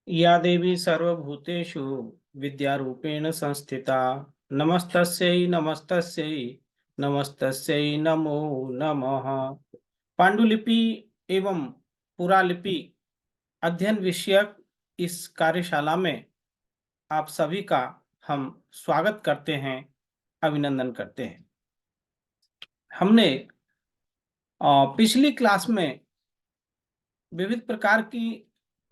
या देवी सर्वभूतेषु विद्यारूपेण संस्थिता नमस्तस्यै नमस्तस्यै नमस्तस्यै नमो नमः। पांडुलिपि एवं पुरालिपि अध्ययन विषयक इस कार्यशाला में आप सभी का हम स्वागत करते हैं, अभिनंदन करते हैं। हमने पिछली क्लास में विविध प्रकार की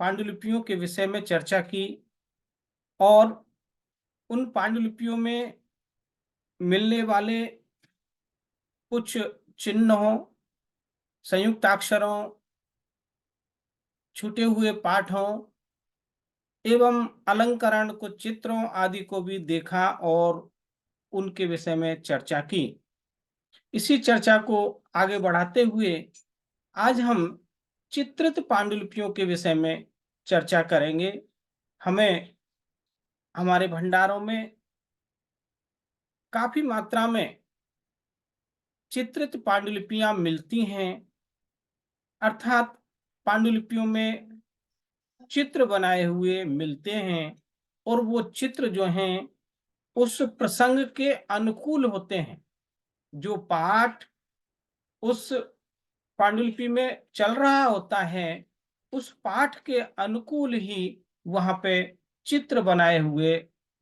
पांडुलिपियों के विषय में चर्चा की और उन पांडुलिपियों में मिलने वाले कुछ चिन्हों, संयुक्ताक्षरों, छूटे हुए पाठों एवं अलंकरण, कुछ चित्रों आदि को भी देखा और उनके विषय में चर्चा की। इसी चर्चा को आगे बढ़ाते हुए आज हम चित्रित पांडुलिपियों के विषय में चर्चा करेंगे। हमें हमारे भंडारों में काफी मात्रा में चित्रित पांडुलिपियां मिलती हैं, अर्थात पांडुलिपियों में चित्र बनाए हुए मिलते हैं और वो चित्र जो हैं उस प्रसंग के अनुकूल होते हैं। जो पाठ उस पांडुलिपि में चल रहा होता है उस पाठ के अनुकूल ही वहां पे चित्र बनाए हुए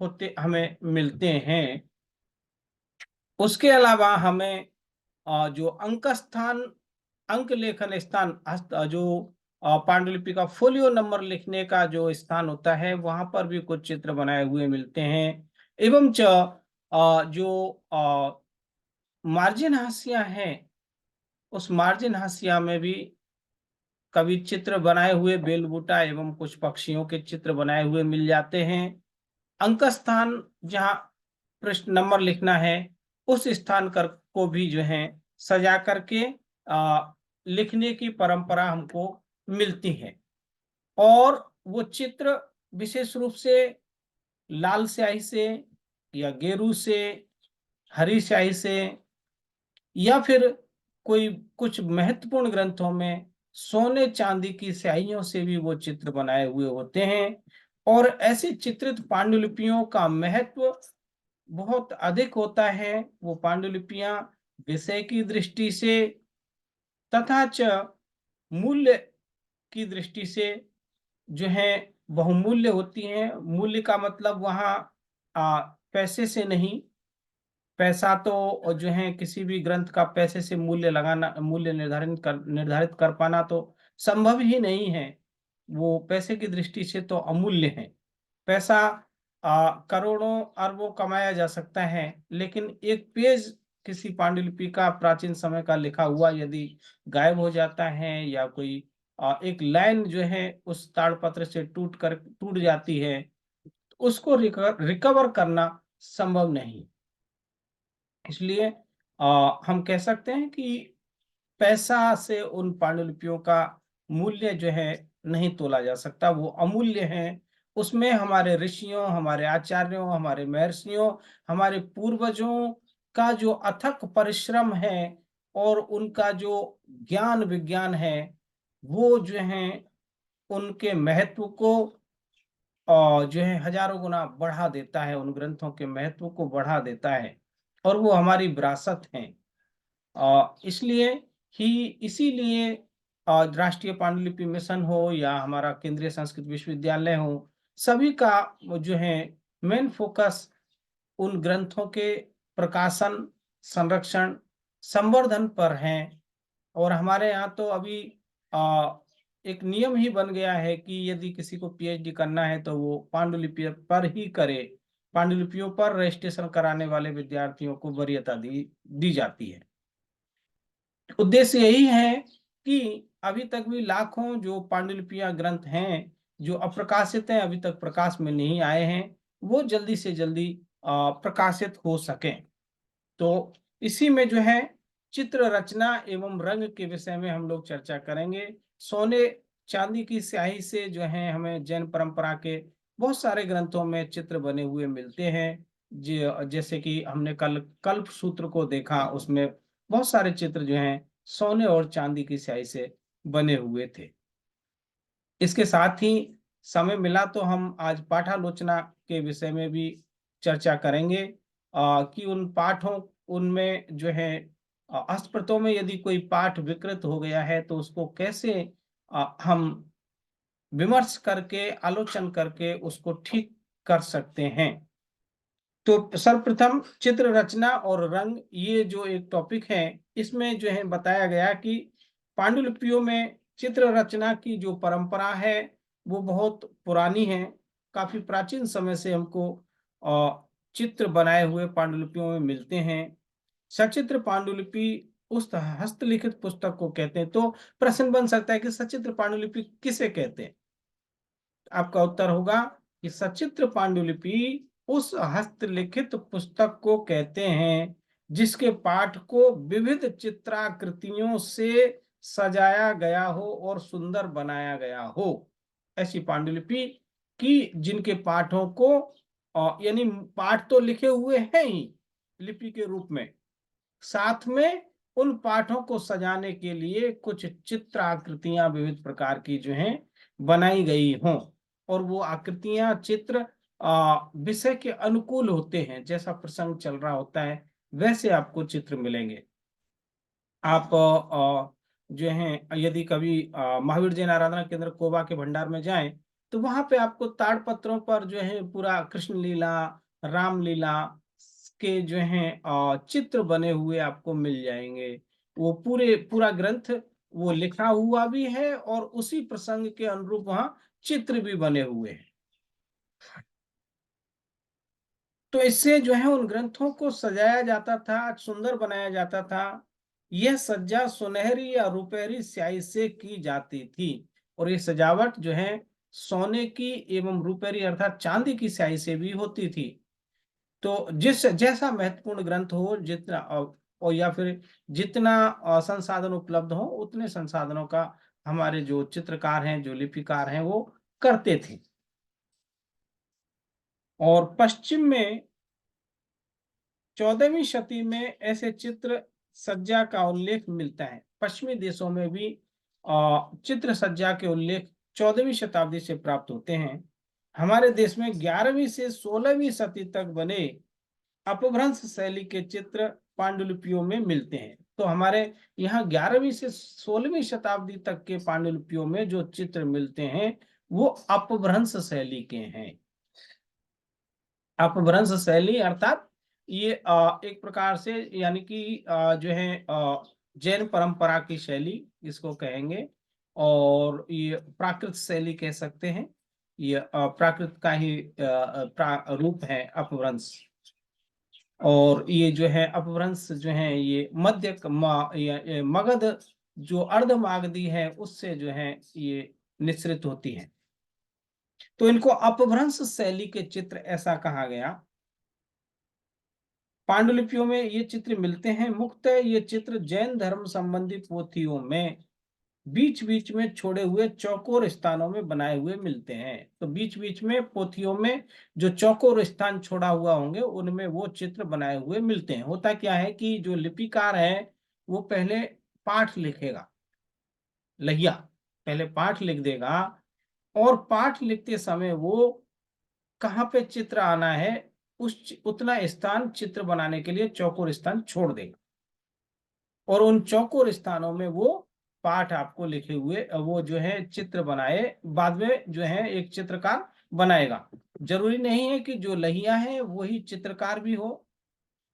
होते हमें मिलते हैं। उसके अलावा हमें जो अंक स्थान, अंक लेखन स्थान, जो पांडुलिपि का फोलियो नंबर लिखने का जो स्थान होता है वहां पर भी कुछ चित्र बनाए हुए मिलते हैं। एवं जो मार्जिन हाशिया हैं उस मार्जिन हाशिया में भी कभी चित्र बनाए हुए बेल बूटा एवं कुछ पक्षियों के चित्र बनाए हुए मिल जाते हैं। अंक स्थान जहाँ पृष्ठ नंबर लिखना है उस स्थान कर को भी जो है सजा करके लिखने की परंपरा हमको मिलती है। और वो चित्र विशेष रूप से लाल स्याही से या गेरू से, हरी स्याही से या फिर कोई कुछ महत्वपूर्ण ग्रंथों में सोने चांदी की स्याहियों से भी वो चित्र बनाए हुए होते हैं। और ऐसी चित्रित पांडुलिपियों का महत्व बहुत अधिक होता है। वो पांडुलिपियां विषय की दृष्टि से तथा च मूल्य की दृष्टि से जो है बहुमूल्य होती हैं। मूल्य का मतलब वहाँ पैसे से नहीं, पैसा तो जो है किसी भी ग्रंथ का पैसे से मूल्य लगाना, मूल्य निर्धारित कर पाना तो संभव ही नहीं है। वो पैसे की दृष्टि से तो अमूल्य है। पैसा करोड़ों अरबों कमाया जा सकता है, लेकिन एक पेज किसी पांडुलिपि का प्राचीन समय का लिखा हुआ यदि गायब हो जाता है या कोई एक लाइन जो है उस ताड़पत्र से टूट जाती है तो उसको रिकवर करना संभव नहीं। इसलिए हम कह सकते हैं कि पैसा से उन पांडुलिपियों का मूल्य जो है नहीं तोला जा सकता, वो अमूल्य है। उसमें हमारे ऋषियों, हमारे आचार्यों, हमारे महर्षियों, हमारे पूर्वजों का जो अथक परिश्रम है और उनका जो ज्ञान विज्ञान है वो जो है उनके महत्व को जो है हजारों गुना बढ़ा देता है, उन ग्रंथों के महत्व को बढ़ा देता है और वो हमारी विरासत है। इसलिए ही इसीलिए राष्ट्रीय पांडुलिपि मिशन हो या हमारा केंद्रीय संस्कृत विश्वविद्यालय हो, सभी का जो है मेन फोकस उन ग्रंथों के प्रकाशन, संरक्षण, संवर्धन पर है। और हमारे यहाँ तो अभी एक नियम ही बन गया है कि यदि किसी को पीएचडी करना है तो वो पांडुलिपि पर ही करे। पांडुलिपियों पर रजिस्ट्रेशन कराने वाले विद्यार्थियों को वरीयता दी जाती है। उद्देश्य यही है कि अभी तक भी लाखों जो पांडुलिपियां ग्रंथ हैं जो अप्रकाशित हैं, अभी तक प्रकाश में नहीं आए हैं, वो जल्दी से जल्दी प्रकाशित हो सकें। तो इसी में जो है चित्र रचना एवं रंग के विषय में हम लोग चर्चा करेंगे। सोने चांदी की स्याही से जो है हमें जैन परंपरा के बहुत सारे ग्रंथों में चित्र बने हुए मिलते हैं। जैसे कि हमने कल कल्प सूत्र को देखा, उसमें बहुत सारे चित्र जो हैं सोने और चांदी की स्याही से बने हुए थे। इसके साथ ही समय मिला तो हम आज पाठालोचना के विषय में भी चर्चा करेंगे कि उन पाठों उनमें जो है हस्तप्रतों में यदि कोई पाठ विकृत हो गया है तो उसको कैसे हम विमर्श करके आलोचन करके उसको ठीक कर सकते हैं। तो सर्वप्रथम चित्र रचना और रंग, ये जो एक टॉपिक है, इसमें जो है बताया गया कि पांडुलिपियों में चित्र रचना की जो परंपरा है वो बहुत पुरानी है। काफी प्राचीन समय से हमको चित्र बनाए हुए पांडुलिपियों में मिलते हैं। सचित्र पांडुलिपि उस हस्तलिखित पुस्तक को कहते हैं। तो प्रश्न बन सकता है कि सचित्र पांडुलिपि किसे कहते हैं? आपका उत्तर होगा कि सचित्र पांडुलिपि उस हस्तलिखित पुस्तक को कहते हैं जिसके पाठ को विविध चित्राकृतियों से सजाया गया हो और सुंदर बनाया गया हो। ऐसी पांडुलिपि की जिनके पाठों को यानी पाठ तो लिखे हुए हैं ही लिपि के रूप में, साथ में उन पाठों को सजाने के लिए कुछ चित्र आकृतियां विविध प्रकार की जो हैं बनाई गई हों, और वो आकृतियां चित्र विषय के अनुकूल होते हैं। जैसा प्रसंग चल रहा होता है वैसे आपको चित्र मिलेंगे। आप जो हैं यदि कभी महावीर जैन आराधना केंद्र कोबा के भंडार में जाएं तो वहां पे आपको ताड़पत्रों पर जो है पूरा कृष्ण लीला, रामलीला के जो हैं चित्र बने हुए आपको मिल जाएंगे। वो पूरा ग्रंथ वो लिखा हुआ भी है और उसी प्रसंग के अनुरूप वहां चित्र भी बने हुए हैं। तो इससे जो है उन ग्रंथों को सजाया जाता था, सुंदर बनाया जाता था। यह सज्जा सुनहरी या रुपहरी स्याही से की जाती थी, और ये सजावट जो है सोने की एवं रुपहरी अर्थात चांदी की स्याही से भी होती थी। तो जिस जैसा महत्वपूर्ण ग्रंथ हो, जितना और या फिर जितना संसाधन उपलब्ध हो, उतने संसाधनों का हमारे जो चित्रकार हैं, जो लिपिकार हैं, वो करते थे। और पश्चिम में 14वीं शती में ऐसे चित्र सज्जा का उल्लेख मिलता है। पश्चिमी देशों में भी चित्र सज्जा के उल्लेख 14वीं शताब्दी से प्राप्त होते हैं। हमारे देश में 11वीं से 16वीं शती तक बने अपभ्रंश शैली के चित्र पांडुलिपियों में मिलते हैं। तो हमारे यहाँ 11वीं से 16वीं शताब्दी तक के पांडुलिपियों में जो चित्र मिलते हैं वो अपभ्रंश शैली के हैं। अपभ्रंश शैली अर्थात ये एक प्रकार से यानी कि जो है जैन परंपरा की शैली इसको कहेंगे, और ये प्राकृत शैली कह सकते हैं। ये प्राकृत का ही रूप है अपभ्रंश। और ये जो है अपभ्रंश जो है ये मगध जो अर्धमागधी है उससे जो है ये निश्रित होती है। तो इनको अपभ्रंश शैली के चित्र ऐसा कहा गया। पांडुलिपियों में ये चित्र मिलते हैं। मुख्यतः ये चित्र जैन धर्म संबंधी पोथियों में बीच बीच में छोड़े हुए चौकोर स्थानों में बनाए हुए मिलते हैं। तो बीच बीच में पोथियों में जो चौकोर स्थान छोड़ा हुआ होंगे उनमें वो चित्र बनाए हुए मिलते हैं। होता क्या है कि जो लिपिकार है वो पहले पाठ लिखेगा, लहिया पहले पाठ लिख देगा, और पाठ लिखते समय वो कहाँ पे चित्र आना है उस उतना स्थान चित्र बनाने के लिए चौकोर स्थान छोड़ देगा, और उन चौकोर स्थानों में वो पाठ आपको लिखे हुए वो जो है चित्र बनाए बाद में जो है एक चित्रकार बनाएगा। जरूरी नहीं है कि जो लहिया है वही चित्रकार भी हो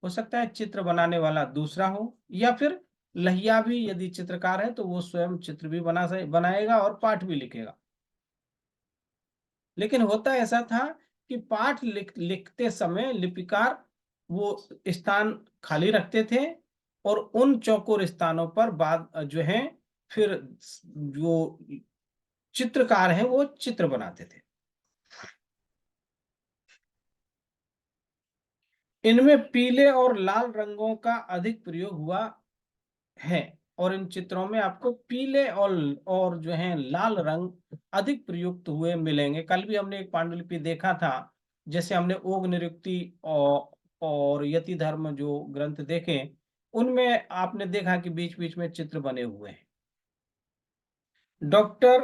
सकता है चित्र बनाने वाला दूसरा हो, या फिर लहिया भी यदि चित्रकार है तो वो स्वयं चित्र भी बनाएगा और पाठ भी लिखेगा। लेकिन होता ऐसा था कि पाठ लिखते समय लिपिकार वो स्थान खाली रखते थे, और उन चौकोर स्थानों पर बाद जो है फिर जो चित्रकार हैं वो चित्र बनाते थे। इनमें पीले और लाल रंगों का अधिक प्रयोग हुआ है, और इन चित्रों में आपको पीले और जो है लाल रंग अधिक प्रयुक्त हुए मिलेंगे। कल भी हमने एक पांडुलिपि देखा था, जैसे हमने ओग निरुक्ति और यति धर्म जो ग्रंथ देखे उनमें आपने देखा कि बीच बीच में चित्र बने हुए हैं। डॉक्टर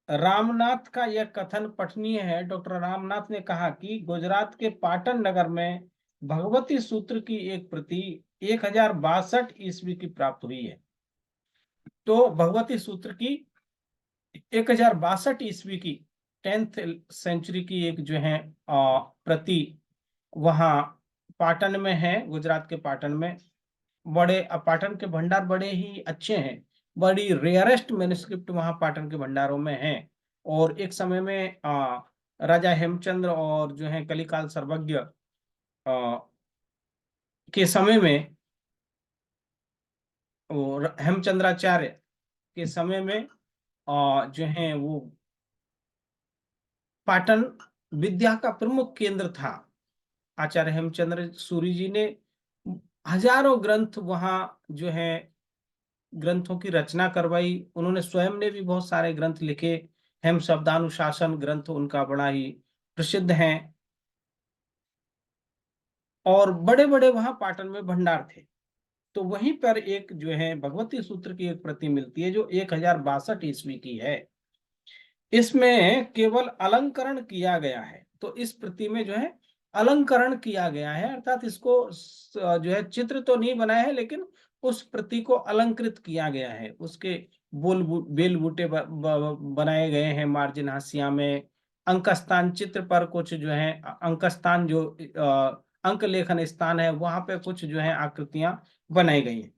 रामनाथ का यह कथन पठनीय है। डॉक्टर रामनाथ ने कहा कि गुजरात के पाटन नगर में भगवती सूत्र की एक प्रति 1062 ईस्वी की प्राप्त हुई है। तो भगवती सूत्र की 1062 ईस्वी की 10th सेंचुरी की एक जो है प्रति वहाँ पाटन में है, गुजरात के पाटन में। बड़े पाटन के भंडार बड़े ही अच्छे हैं, बड़ी रेयरेस्ट मैन्युस्क्रिप्ट वहाँ पाटन के भंडारों में हैं। और एक समय में राजा हेमचंद्र और जो है कलिकाल सर्वज्ञ के समय में, और हेमचंद्राचार्य के समय में जो है वो पाटन विद्या का प्रमुख केंद्र था। आचार्य हेमचंद्र सूरी जी ने हजारों ग्रंथ वहाँ जो है ग्रंथों की रचना करवाई। उन्होंने स्वयं ने भी बहुत सारे ग्रंथ लिखे। हेम शब्दानुशासन ग्रंथ उनका बड़ा ही प्रसिद्ध है। और बड़े बड़े वहां पाटन में भंडार थे। तो वहीं पर एक जो है भगवती सूत्र की एक प्रति मिलती है जो 1062 ईस्वी की है। इसमें केवल अलंकरण किया गया है। तो इस प्रति में जो है अलंकरण किया गया है, अर्थात इसको जो है चित्र तो नहीं बनाया है, लेकिन उस प्रति को अलंकृत किया गया है। उसके बेल बूटे बनाए गए हैं मार्जिन हाशिया में। अंकस्थान चित्र पर कुछ जो है अंकस्थान जो अंक लेखन स्थान है वहां पे कुछ जो है आकृतियां बनाई गई हैं।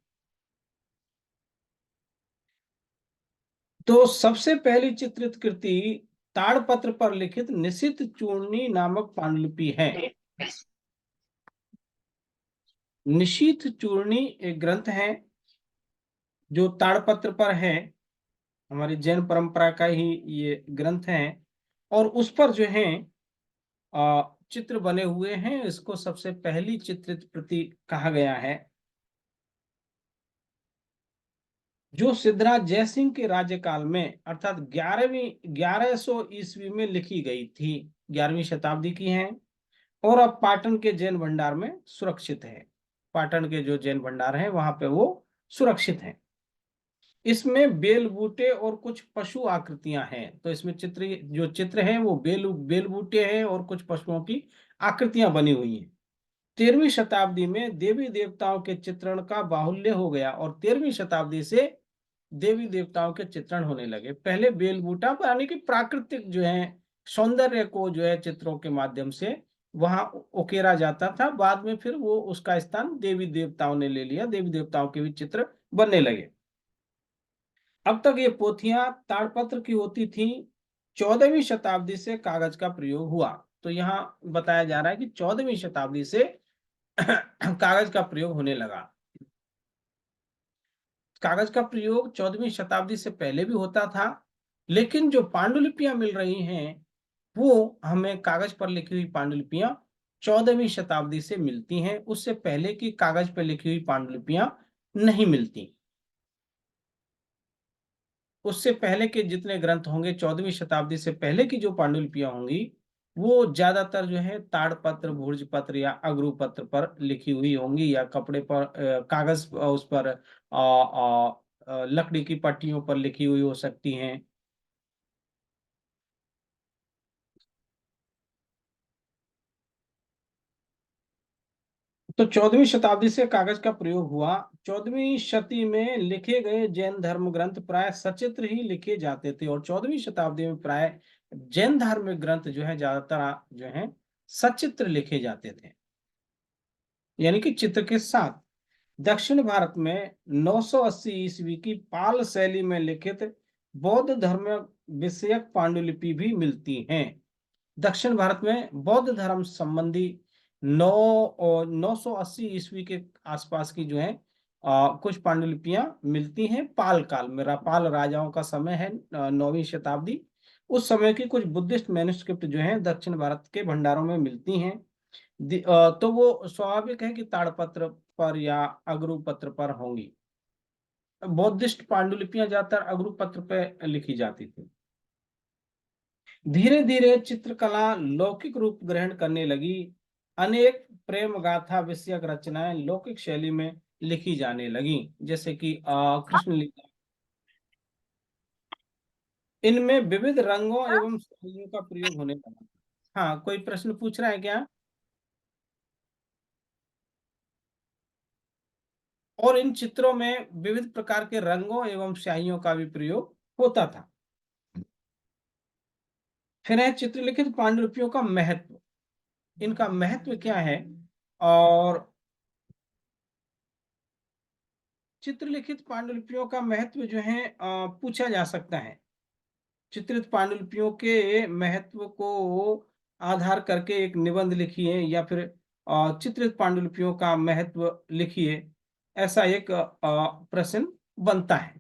तो सबसे पहली चित्रित कृति ताड़पत्र पर लिखित निशित चूर्णी नामक पांडुलिपि है। निशीथ चूर्णी एक ग्रंथ है जो ताड़पत्र पर है। हमारी जैन परंपरा का ही ये ग्रंथ है। और उस पर जो है चित्र बने हुए हैं। इसको सबसे पहली चित्रित प्रति कहा गया है, जो सिद्धराज जयसिंह के राज्यकाल में अर्थात 1100 ईस्वी में लिखी गई थी। 11वीं शताब्दी की है और अब पाटन के जैन भंडार में सुरक्षित है। पाटन के जो जैन भंडार हैं वहां पे वो सुरक्षित हैं। इसमें बेल बूटे और कुछ पशु आकृतियां हैं। तो इसमें चित्र है वो बेल बूटे हैं और कुछ पशुओं की आकृतियां बनी हुई हैं। 13वीं शताब्दी में देवी देवताओं के चित्रण का बाहुल्य हो गया और 13वीं शताब्दी से देवी देवताओं के चित्रण होने लगे। पहले बेल बूटा यानी कि प्राकृतिक जो है सौंदर्य को जो है चित्रों के माध्यम से वहां उकेरा जाता था। बाद में फिर वो उसका स्थान देवी देवताओं ने ले लिया, देवी देवताओं के भी चित्र बनने लगे। अब तक ये पोथियां ताड़पत्र की होती थी। 14वीं शताब्दी से कागज का प्रयोग हुआ। तो यहाँ बताया जा रहा है कि 14वीं शताब्दी से कागज का प्रयोग होने लगा। कागज का प्रयोग 14वीं शताब्दी से पहले भी होता था, लेकिन जो पांडुलिपियां मिल रही हैं वो हमें कागज पर लिखी हुई पांडुलिपियां 14वीं शताब्दी से मिलती हैं। उससे पहले की कागज पर लिखी हुई पांडुलिपियां नहीं मिलती। उससे पहले के जितने ग्रंथ होंगे, 14वीं शताब्दी से पहले की जो पांडुलिपियां होंगी वो ज्यादातर जो है ताड़पत्र, भूर्ज पत्र या अगरू पत्र पर लिखी हुई होंगी, या कपड़े पर कागज उस पर लकड़ी की पट्टियों पर लिखी हुई हो सकती हैं। तो 14वीं शताब्दी से कागज का प्रयोग हुआ। 14वीं शती में लिखे गए जैन धर्म ग्रंथ प्राय सचित्र ही लिखे जाते थे और 14वीं शताब्दी में प्राय जैन धार्मिक ग्रंथ जो है ज्यादातर जो है सचित्र लिखे जाते थे, यानी कि चित्र के साथ। दक्षिण भारत में 980 ईस्वी की पाल शैली में लिखित बौद्ध धर्म विषयक पांडुलिपि भी मिलती हैं। दक्षिण भारत में बौद्ध धर्म संबंधी 980 ईस्वी के आसपास की जो है कुछ पांडुलिपियां मिलती हैं। पाल काल में, पाल राजाओं का समय है 9वीं शताब्दी। उस समय की कुछ बुद्धिस्ट मैन्युस्क्रिप्ट जो है दक्षिण भारत के भंडारों में मिलती हैं। तो वो स्वाभाविक है कि ताड़पत्र पर या अगरू पत्र पर होंगी। बौद्धिस्ट पांडुलिपियां ज्यादातर अगरू पत्र पे लिखी जाती थी। धीरे धीरे चित्रकला लौकिक रूप ग्रहण करने लगी। अनेक प्रेम गाथा विषयक रचनाएं लौकिक शैली में लिखी जाने लगी, जैसे कि कृष्ण लीला। इनमें विविध रंगों एवं शैलियों का प्रयोग होने लगा। हाँ, कोई प्रश्न पूछ रहा है क्या? और इन चित्रों में विविध प्रकार के रंगों एवं स्याहियों का भी प्रयोग होता था। फिर है चित्रलिखित पांडुलिपियों का महत्व। इनका महत्व क्या है? और चित्रलिखित पांडुलिपियों का महत्व जो है पूछा जा सकता है। चित्रित पांडुलिपियों के महत्व को आधार करके एक निबंध लिखिए या फिर चित्रित पांडुलिपियों का महत्व लिखिए, ऐसा एक प्रश्न बनता है।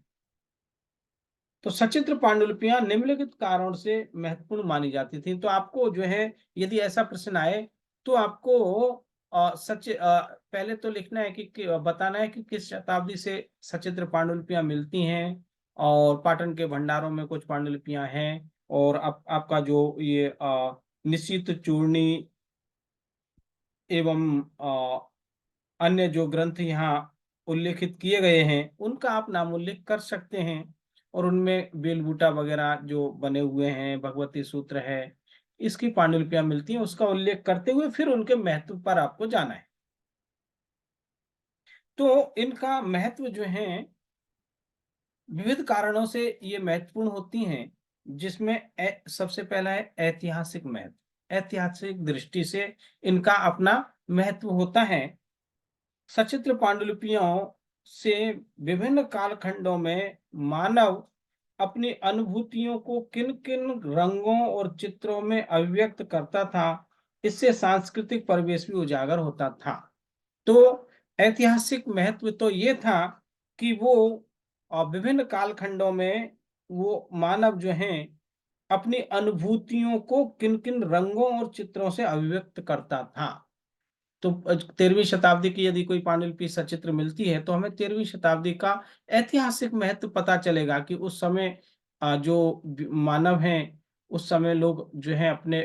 तो सचित्र पांडुलिपियां निम्नलिखित कारणों से महत्वपूर्ण मानी जाती थी। तो आपको जो है, यदि ऐसा प्रश्न आए तो आपको पहले तो लिखना है बताना है कि किस शताब्दी से सचित्र पांडुलिपियां मिलती हैं, और पाटन के भंडारों में कुछ पांडुलिपियां हैं, और आपका जो ये निश्चित चूर्णी एवं अन्य जो ग्रंथ यहाँ उल्लेखित किए गए हैं उनका आप नाम उल्लेख कर सकते हैं। और उनमें बेलबूटा वगैरह जो बने हुए हैं, भगवती सूत्र है, इसकी पांडुलिपियां मिलती हैं, उसका उल्लेख करते हुए फिर उनके महत्व पर आपको जाना है। तो इनका महत्व जो है, विविध कारणों से ये महत्वपूर्ण होती हैं, जिसमें सबसे पहला है ऐतिहासिक महत्व। ऐतिहासिक दृष्टि से इनका अपना महत्व होता है। सचित्र पांडुलिपियों से विभिन्न कालखंडों में मानव अपनी अनुभूतियों को किन किन रंगों और चित्रों में अभिव्यक्त करता था, इससे सांस्कृतिक परिवेश भी उजागर होता था। तो ऐतिहासिक महत्व तो ये था कि वो विभिन्न कालखंडों में वो मानव जो हैं अपनी अनुभूतियों को किन किन रंगों और चित्रों से अभिव्यक्त करता था। तो 13वीं शताब्दी की यदि कोई पांडुलिपि सचित्र मिलती है तो हमें 13वीं शताब्दी का ऐतिहासिक महत्व पता चलेगा कि उस समय जो मानव हैं, उस समय लोग जो है अपने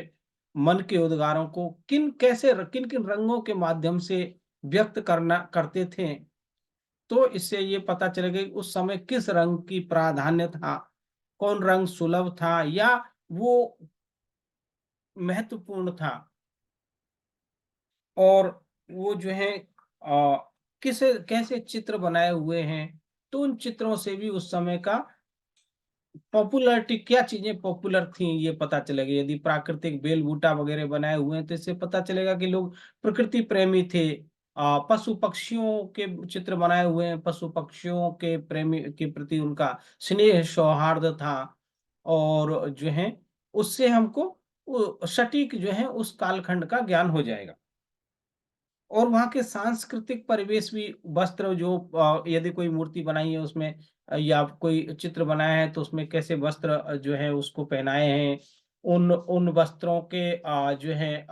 मन के उद्गारों को किन किन रंगों के माध्यम से व्यक्त करना करते थे। तो इससे ये पता चलेगा कि उस समय किस रंग की प्राधान्य था, कौन रंग सुलभ था या वो महत्वपूर्ण था, और वो जो है किस कैसे चित्र बनाए हुए हैं। तो उन चित्रों से भी उस समय का पॉपुलैरिटी, क्या चीजें पॉपुलर थी, ये पता चलेगा। यदि प्राकृतिक बेल बूटा वगैरह बनाए हुए हैं तो इससे पता चलेगा कि लोग प्रकृति प्रेमी थे। पशु पक्षियों के चित्र बनाए हुए हैं, पशु पक्षियों के प्रेमी के प्रति उनका स्नेह सौहार्द था। और जो है उससे हमको सटीक जो है उस कालखंड का ज्ञान हो जाएगा। और वहाँ के सांस्कृतिक परिवेश भी, वस्त्र जो यदि कोई मूर्ति बनाई है उसमें या कोई चित्र बनाया है तो उसमें कैसे वस्त्र जो है उसको पहनाए हैं, उन उन वस्त्रों के जो है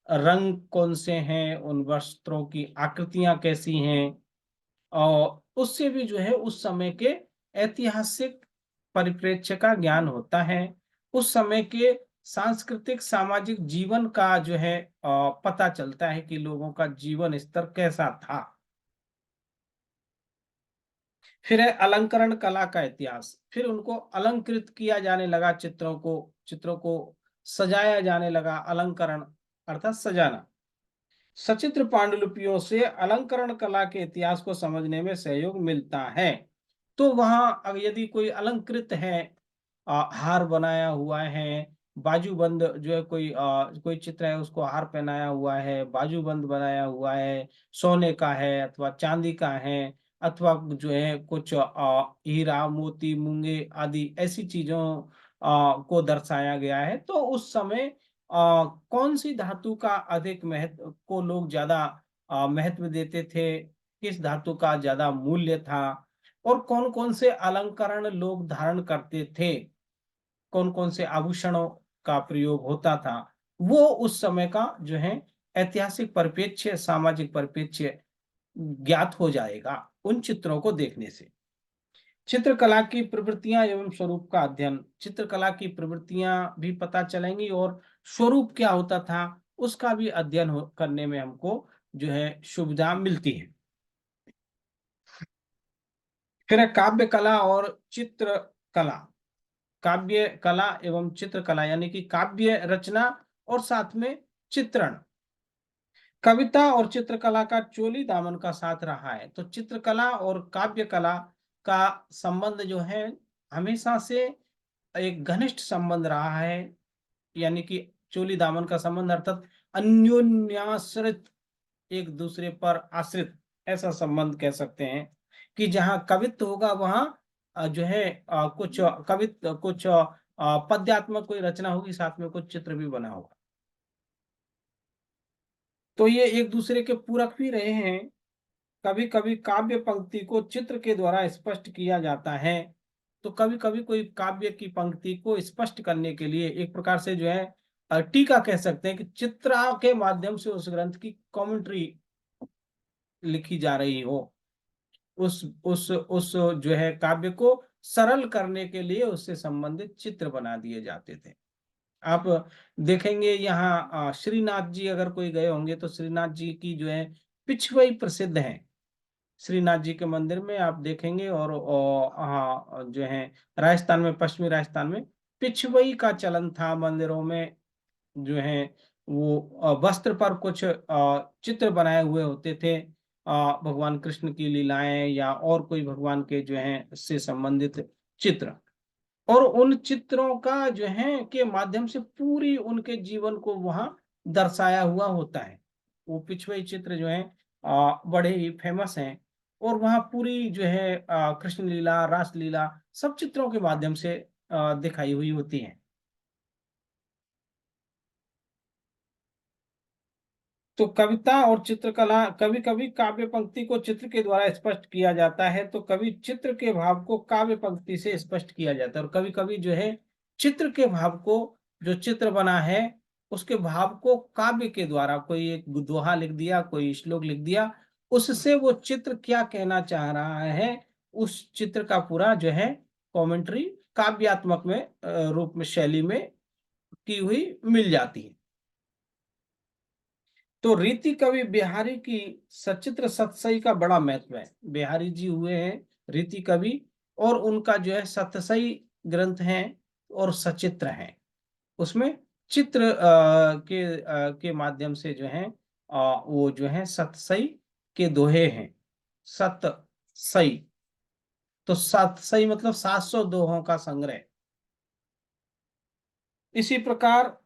रंग कौन से हैं, उन वस्त्रों की आकृतियां कैसी हैं, और उससे भी जो है उस समय के ऐतिहासिक परिप्रेक्ष्य का ज्ञान होता है। उस समय के सांस्कृतिक सामाजिक जीवन का जो है पता चलता है कि लोगों का जीवन स्तर कैसा था। फिर है अलंकरण कला का इतिहास। फिर उनको अलंकृत किया जाने लगा, चित्रों को सजाया जाने लगा। अलंकरण अर्थात सजाना। सचित्र पांडुलिपियों से अलंकरण कला के इतिहास को समझने में सहयोग मिलता है। तो वहां यदि कोई अलंकृत है, हार बनाया हुआ है, बाजूबंद जो है, कोई चित्र है उसको हार पहनाया हुआ है, बाजूबंद बनाया हुआ है, सोने का है अथवा चांदी का है, अथवा जो है कुछ हीरा मोती मूंगे आदि ऐसी चीजों को दर्शाया गया है। तो उस समय कौन सी धातु का अधिक महत्व को लोग ज्यादा महत्व देते थे, किस धातु का ज्यादा मूल्य था, और कौन कौन से अलंकरण लोग धारण करते थे, कौन कौन से आभूषणों का प्रयोग होता था, वो उस समय का जो है ऐतिहासिक परिप्रेक्ष्य, सामाजिक परिप्रेक्ष्य ज्ञात हो जाएगा उन चित्रों को देखने से। चित्रकला की प्रवृत्तियां एवं स्वरूप का अध्ययन। चित्रकला की प्रवृत्तियां भी पता चलेंगी और स्वरूप क्या होता था उसका भी अध्ययन करने में हमको जो है सुविधा मिलती है। फिर है काव्य कला और चित्र कला। काव्य कला एवं चित्रकला, यानी कि काव्य रचना और साथ में चित्रण। कविता और चित्रकला का चोली दामन का साथ रहा है। तो चित्रकला और काव्य कला का संबंध जो है हमेशा से एक घनिष्ठ संबंध रहा है, यानी कि चोली दामन का संबंध अर्थात अन्योन्याश्रित, एक दूसरे पर आश्रित, ऐसा संबंध कह सकते हैं कि जहां कवित्व होगा वहां जो है कुछ कवित्व, कुछ पद्यात्मक कोई रचना होगी, साथ में कुछ चित्र भी बना होगा। तो ये एक दूसरे के पूरक भी रहे हैं। कभी कभी काव्य पंक्ति को चित्र के द्वारा स्पष्ट किया जाता है। तो कभी कभी कोई काव्य की पंक्ति को स्पष्ट करने के लिए एक प्रकार से जो है टीका कह सकते हैं कि चित्र के माध्यम से उस ग्रंथ की कमेंट्री लिखी जा रही हो, उस जो है काव्य को सरल करने के लिए उससे संबंधित चित्र बना दिए जाते थे। आप देखेंगे यहाँ श्रीनाथ जी अगर कोई गए होंगे तो श्रीनाथ जी की जो है पिछवई प्रसिद्ध है। श्रीनाथ जी के मंदिर में आप देखेंगे, और हाँ जो है राजस्थान में, पश्चिमी राजस्थान में पिछवई का चलन था मंदिरों में। जो है वो वस्त्र पर कुछ चित्र बनाए हुए होते थे, भगवान कृष्ण की लीलाएं या और कोई भगवान के जो है से संबंधित चित्र। और उन चित्रों का जो है के माध्यम से पूरी उनके जीवन को वहां दर्शाया हुआ होता है। वो पिछवे चित्र जो है बड़े ही फेमस हैं। और वहां पूरी जो है कृष्ण लीला, रास लीला सब चित्रों के माध्यम से दिखाई हुई होती है। तो कविता और चित्रकला, कभी कभी काव्य पंक्ति को चित्र के द्वारा स्पष्ट किया जाता है, तो कभी चित्र के भाव को काव्य पंक्ति से स्पष्ट किया जाता है, और कभी कभी जो है चित्र के भाव को, जो चित्र बना है उसके भाव को काव्य के द्वारा, कोई एक दोहा लिख दिया, कोई श्लोक लिख दिया, उससे वो चित्र क्या कहना चाह रहा है उस चित्र का पूरा जो है कमेंट्री काव्यात्मक में रूप में, शैली में की हुई मिल जाती है। तो रीति कवि बिहारी की सचित्र सतसई का बड़ा महत्व है। बिहारी जी हुए हैं रीति कवि, और उनका जो है सतसई ग्रंथ है और सचित्र है। उसमें चित्र के माध्यम से जो है वो जो है सतसई के दोहे हैं। सतसई, तो सतसई मतलब 700 दोहों का संग्रह। इसी प्रकार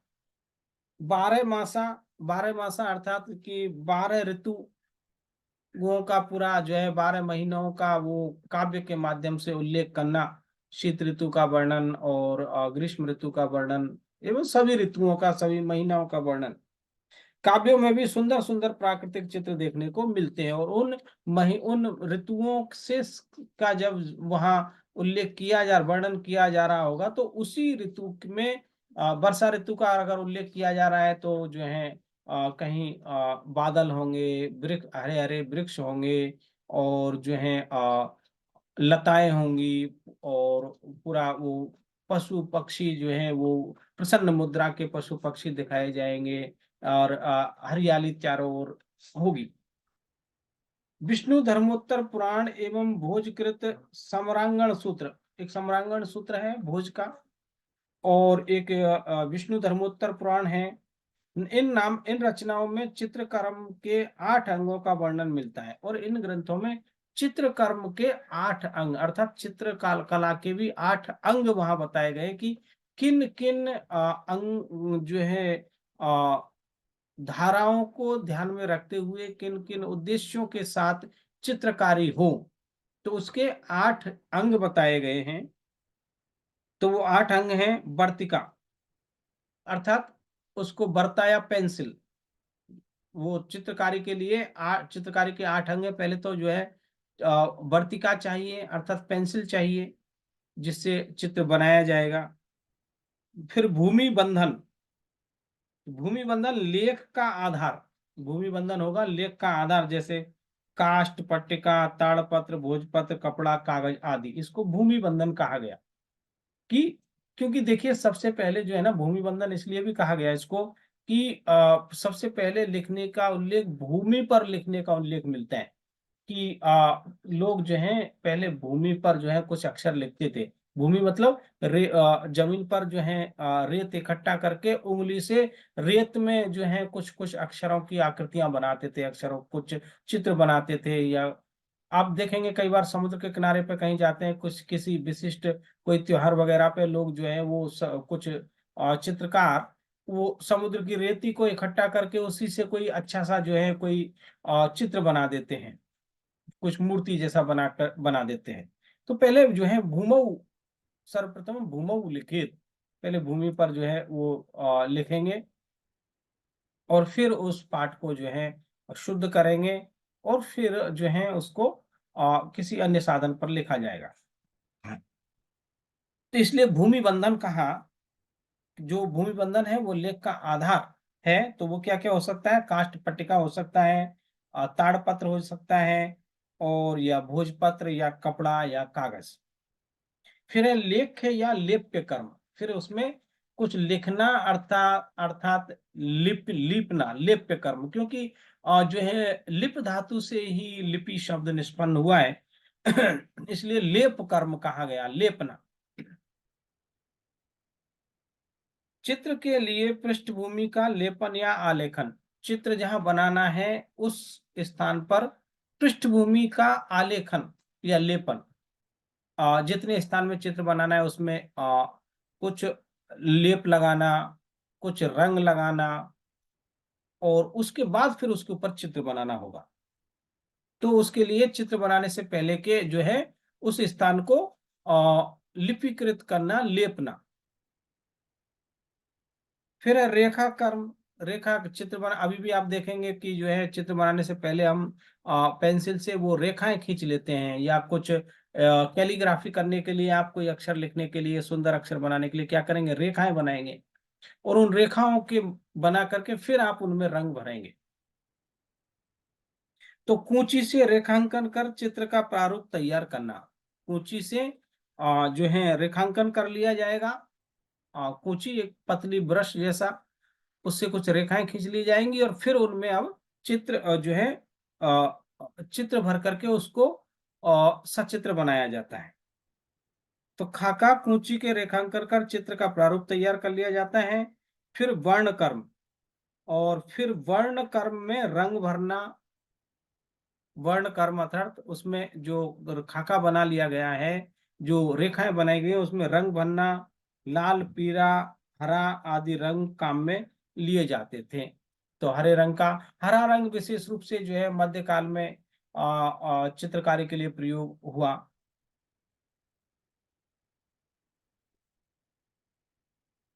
बारह मासा अर्थात कि 12 ऋतु वो का पूरा जो है 12 महीनों का वो काव्य के माध्यम से उल्लेख करना, शीत ऋतु का वर्णन और ग्रीष्म ऋतु का वर्णन एवं सभी ऋतुओं का, सभी महीनों का वर्णन। काव्यों में भी सुंदर सुंदर प्राकृतिक चित्र देखने को मिलते हैं, और उन ऋतुओं से का जब वहां उल्लेख किया जा, वर्णन किया जा रहा होगा, तो उसी ऋतु में वर्षा ऋतु का अगर उल्लेख किया जा रहा है तो जो है कहीं बादल होंगे, वृक्ष, हरे हरे वृक्ष होंगे, और जो है लताएं होंगी, और पूरा वो पशु पक्षी जो है वो प्रसन्न मुद्रा के पशु पक्षी दिखाए जाएंगे, और हरियाली चारों ओर होगी। विष्णु धर्मोत्तर पुराण एवं भोजकृत सम्रांगण सूत्र, एक सम्रांगण सूत्र है भोज का, और एक विष्णु धर्मोत्तर पुराण है। इन रचनाओं में चित्रकर्म के 8 अंगों का वर्णन मिलता है, और इन ग्रंथों में चित्रकर्म के 8 अंग अर्थात चित्रकाल कला के भी 8 अंग वहां बताए गए कि किन किन अंग जो है अ, धाराओं को ध्यान में रखते हुए किन किन उद्देश्यों के साथ चित्रकारी हो। तो उसके 8 अंग बताए गए हैं। तो वो 8 अंग हैं। वर्तिका अर्थात उसको बरता या पेंसिल, वो चित्रकारी के लिए चित्रकारी के 8 अंग है। पहले तो जो है वर्तिका चाहिए अर्थात पेंसिल चाहिए जिससे चित्र बनाया जाएगा। फिर भूमि बंधन, भूमि बंधन लेख का आधार, भूमि बंधन होगा लेख का आधार, जैसे काष्ठ, पट्टिका, ताड़पत्र, भोजपत्र, कपड़ा, कागज आदि, इसको भूमि बंधन कहा गया। कि क्योंकि देखिए सबसे पहले जो है ना, भूमि बंधन इसलिए भी कहा गया इसको कि सबसे पहले लिखने का उल्लेख, भूमि पर लिखने का उल्लेख मिलता है कि लोग जो हैं पहले भूमि पर जो है कुछ अक्षर लिखते थे। भूमि मतलब जमीन पर जो है रेत इकट्ठा करके उंगली से रेत में जो है कुछ कुछ अक्षरों की आकृतियां बनाते थे, अक्षरों कुछ चित्र बनाते थे। या आप देखेंगे कई बार समुद्र के किनारे पे कहीं जाते हैं, कुछ किसी विशिष्ट कोई त्योहार वगैरह पे लोग जो है वो कुछ चित्रकार वो समुद्र की रेती को इकट्ठा करके उसी से कोई अच्छा सा जो है कोई चित्र बना देते हैं, कुछ मूर्ति जैसा बनाकर बना देते हैं। तो पहले जो है भूमौ, सर्वप्रथम भूमौ लिखित, पहले भूमि पर जो है वो लिखेंगे और फिर उस पाठ को जो है शुद्ध करेंगे और फिर जो है उसको किसी अन्य साधन पर लिखा जाएगा। तो इसलिए भूमि बंधन कहा, जो भूमि बंधन है वो लेख का आधार है। तो वो क्या क्या हो सकता है, काष्ठ पट्टिका हो सकता है, ताड़पत्र हो सकता है, और या भोजपत्र या कपड़ा या कागज। फिर है लेख्य या लेप्य कर्म, फिर उसमें कुछ लिखना अर्थात लिपना, लेप्य कर्म, क्योंकि जो है लिप धातु से ही लिपि शब्द निष्पन्न हुआ है। इसलिए लेप कर्म कहा गया, लेपना। चित्र के लिए पृष्ठभूमि का लेपन या आलेखन, चित्र जहां बनाना है उस स्थान पर पृष्ठभूमि का आलेखन या लेपन, जितने स्थान में चित्र बनाना है उसमें कुछ लेप लगाना, कुछ रंग लगाना, और उसके बाद फिर उसके ऊपर चित्र बनाना होगा। तो उसके लिए चित्र बनाने से पहले के जो है उस स्थान को लिपिकृत करना, लेपना। फिर है रेखा कर्म, रेखा चित्र बना, अभी भी आप देखेंगे कि जो है चित्र बनाने से पहले हम पेंसिल से वो रेखाएं खींच लेते हैं, या कुछ कैलीग्राफी करने के लिए, आप कोई अक्षर लिखने के लिए, सुंदर अक्षर बनाने के लिए क्या करेंगे, रेखाएं बनाएंगे, और उन रेखाओं के बना करके फिर आप उनमें रंग भरेंगे। तो कूंची से रेखांकन कर चित्र का प्रारूप तैयार करना, कूंची से जो है रेखांकन कर लिया जाएगा। कूंची एक पतली ब्रश जैसा, उससे कुछ रेखाएं खींच ली जाएंगी और फिर उनमें अब चित्र जो है चित्र भर करके उसको सचित्र बनाया जाता है। तो खाका कूंची के रेखांकन कर चित्र का प्रारूप तैयार कर लिया जाता है। फिर वर्ण कर्म, और फिर वर्ण कर्म में रंग भरना। वर्ण कर्म अर्थात उसमें जो खाका बना लिया गया है, जो रेखाएं बनाई गई हैं, उसमें रंग भरना, लाल पीला हरा आदि रंग काम में लिए जाते थे। तो हरे रंग का, हरा रंग विशेष रूप से जो है मध्यकाल में चित्रकारी के लिए प्रयोग हुआ।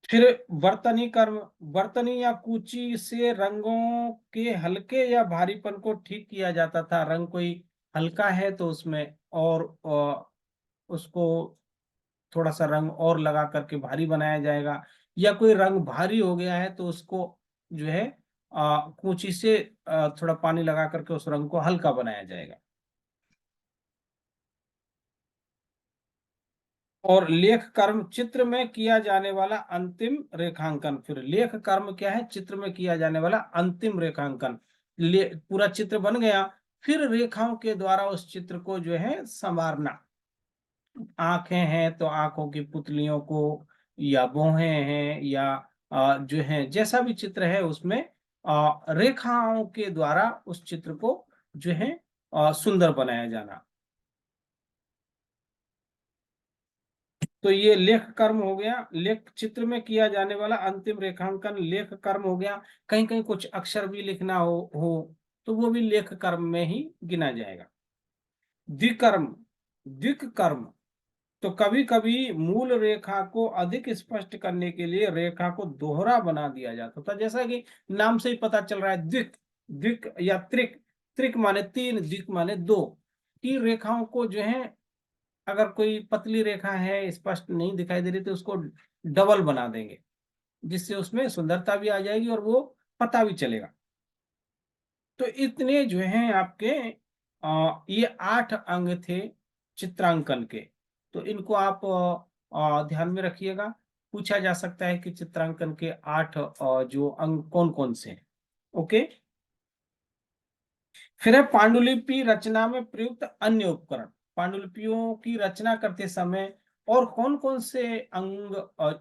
फिर बर्तनी कर्म, बर्तनी या कूची से रंगों के हल्के या भारीपन को ठीक किया जाता था। रंग कोई हल्का है तो उसमें और उसको थोड़ा सा रंग और लगा करके भारी बनाया जाएगा, या कोई रंग भारी हो गया है तो उसको जो है कूची से थोड़ा पानी लगा करके उस रंग को हल्का बनाया जाएगा। और लेख कर्म, चित्र में किया जाने वाला अंतिम रेखांकन। फिर लेख कर्म क्या है, चित्र में किया जाने वाला अंतिम रेखांकन। पूरा चित्र बन गया, फिर रेखाओं के द्वारा उस चित्र को जो है संवारना। आंखें हैं तो आंखों की पुतलियों को, या भौहें हैं, या जो है जैसा भी चित्र है उसमें रेखाओं के द्वारा उस चित्र को जो है सुंदर बनाया जाना। तो ये लेख कर्म हो गया, लेख चित्र में किया जाने वाला अंतिम रेखांकन लेख कर्म हो गया। कहीं कहीं कुछ अक्षर भी लिखना हो तो वो भी लेख कर्म में ही गिना जाएगा। द्विकर्म, द्विक कर्म, तो कभी कभी मूल रेखा को अधिक स्पष्ट करने के लिए रेखा को दोहरा बना दिया जाता था, जैसा कि नाम से ही पता चल रहा है, द्विक, द्विक या त्रिक, त्रिक माने तीन, द्विक माने दो, की रेखाओं को जो है अगर कोई पतली रेखा है स्पष्ट नहीं दिखाई दे रही तो उसको डबल बना देंगे, जिससे उसमें सुंदरता भी आ जाएगी और वो पता भी चलेगा। तो इतने जो हैं आपके ये 8 अंग थे चित्रांकन के। तो इनको आप ध्यान में रखिएगा। पूछा जा सकता है कि चित्रांकन के 8 जो अंग कौन कौन से हैं। ओके। फिर है पांडुलिपि रचना में प्रयुक्त अन्य उपकरण। पांडुलिपियों की रचना करते समय और कौन कौन से अंग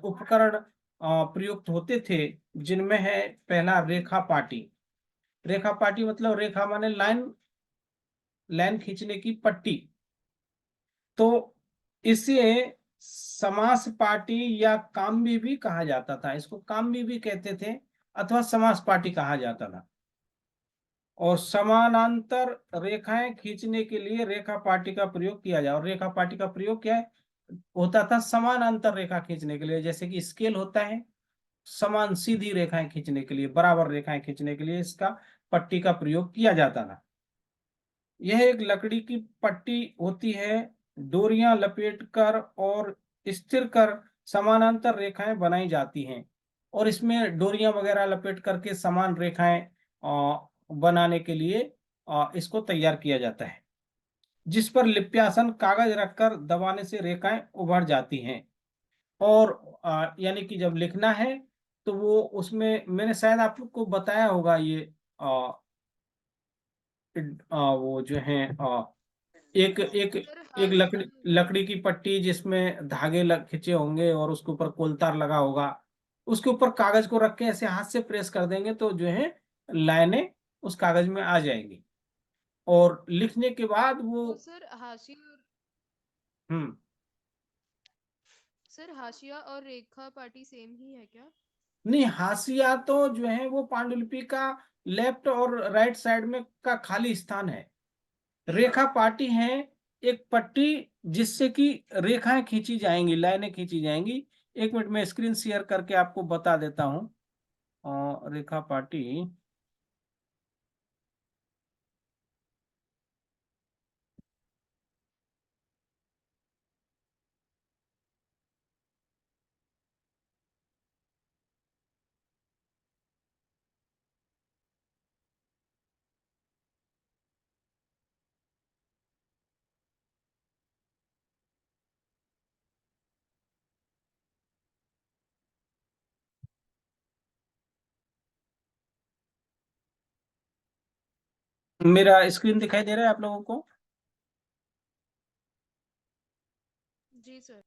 उपकरण प्रयुक्त होते थे, जिनमें है पहला रेखा पाटी। रेखा पाटी मतलब रेखा माने लाइन, लाइन खींचने की पट्टी। तो इसे समास पाटी या काम्बी भी कहा जाता था, इसको काम्बी भी कहते थे अथवा समास पाटी कहा जाता था। और समानांतर रेखाएं खींचने के लिए रेखा पाटी का प्रयोग किया जाए। और रेखा पाटी का प्रयोग क्या है होता था, समानांतर रेखा खींचने के लिए, जैसे कि स्केल होता है, समान सीधी रेखाएं खींचने के लिए, बराबर रेखाएं खींचने के लिए इसका पट्टी का प्रयोग किया जाता था। यह एक लकड़ी की पट्टी होती है, डोरियां लपेटकर और स्थिर कर समानांतर रेखाएं बनाई जाती हैं। और इसमें डोरियां वगैरह लपेट करके समान रेखाएं बनाने के लिए इसको तैयार किया जाता है, जिस पर लिप्यासन कागज रखकर दबाने से रेखाएं उभर जाती हैं। और यानी कि जब लिखना है तो वो उसमें मैंने शायद आप लोग को बताया होगा, ये वो जो है एक एक सर एक हाँ लकड़ी सर। लकड़ी की पट्टी जिसमें धागे खिंचे होंगे और उसके ऊपर कोलतार लगा होगा, उसके ऊपर कागज को रख के ऐसे हाथ से प्रेस कर देंगे तो जो है लाइनें उस कागज में आ जाएंगी। और लिखने के बाद वो तो सर हाशिया और हम्म सर हाशिया और रेखा पाटी सेम ही है क्या? नहीं, हाशिया तो जो है वो पांडुलिपि का लेफ्ट और राइट साइड में का खाली स्थान है। रेखा पाटी है एक पट्टी जिससे कि रेखाएं खींची जाएंगी, लाइनें खींची जाएंगी। एक मिनट में स्क्रीन शेयर करके आपको बता देता हूं। रेखा पाटी, मेरा स्क्रीन दिखाई दे रहा है आप लोगों को? जी सर।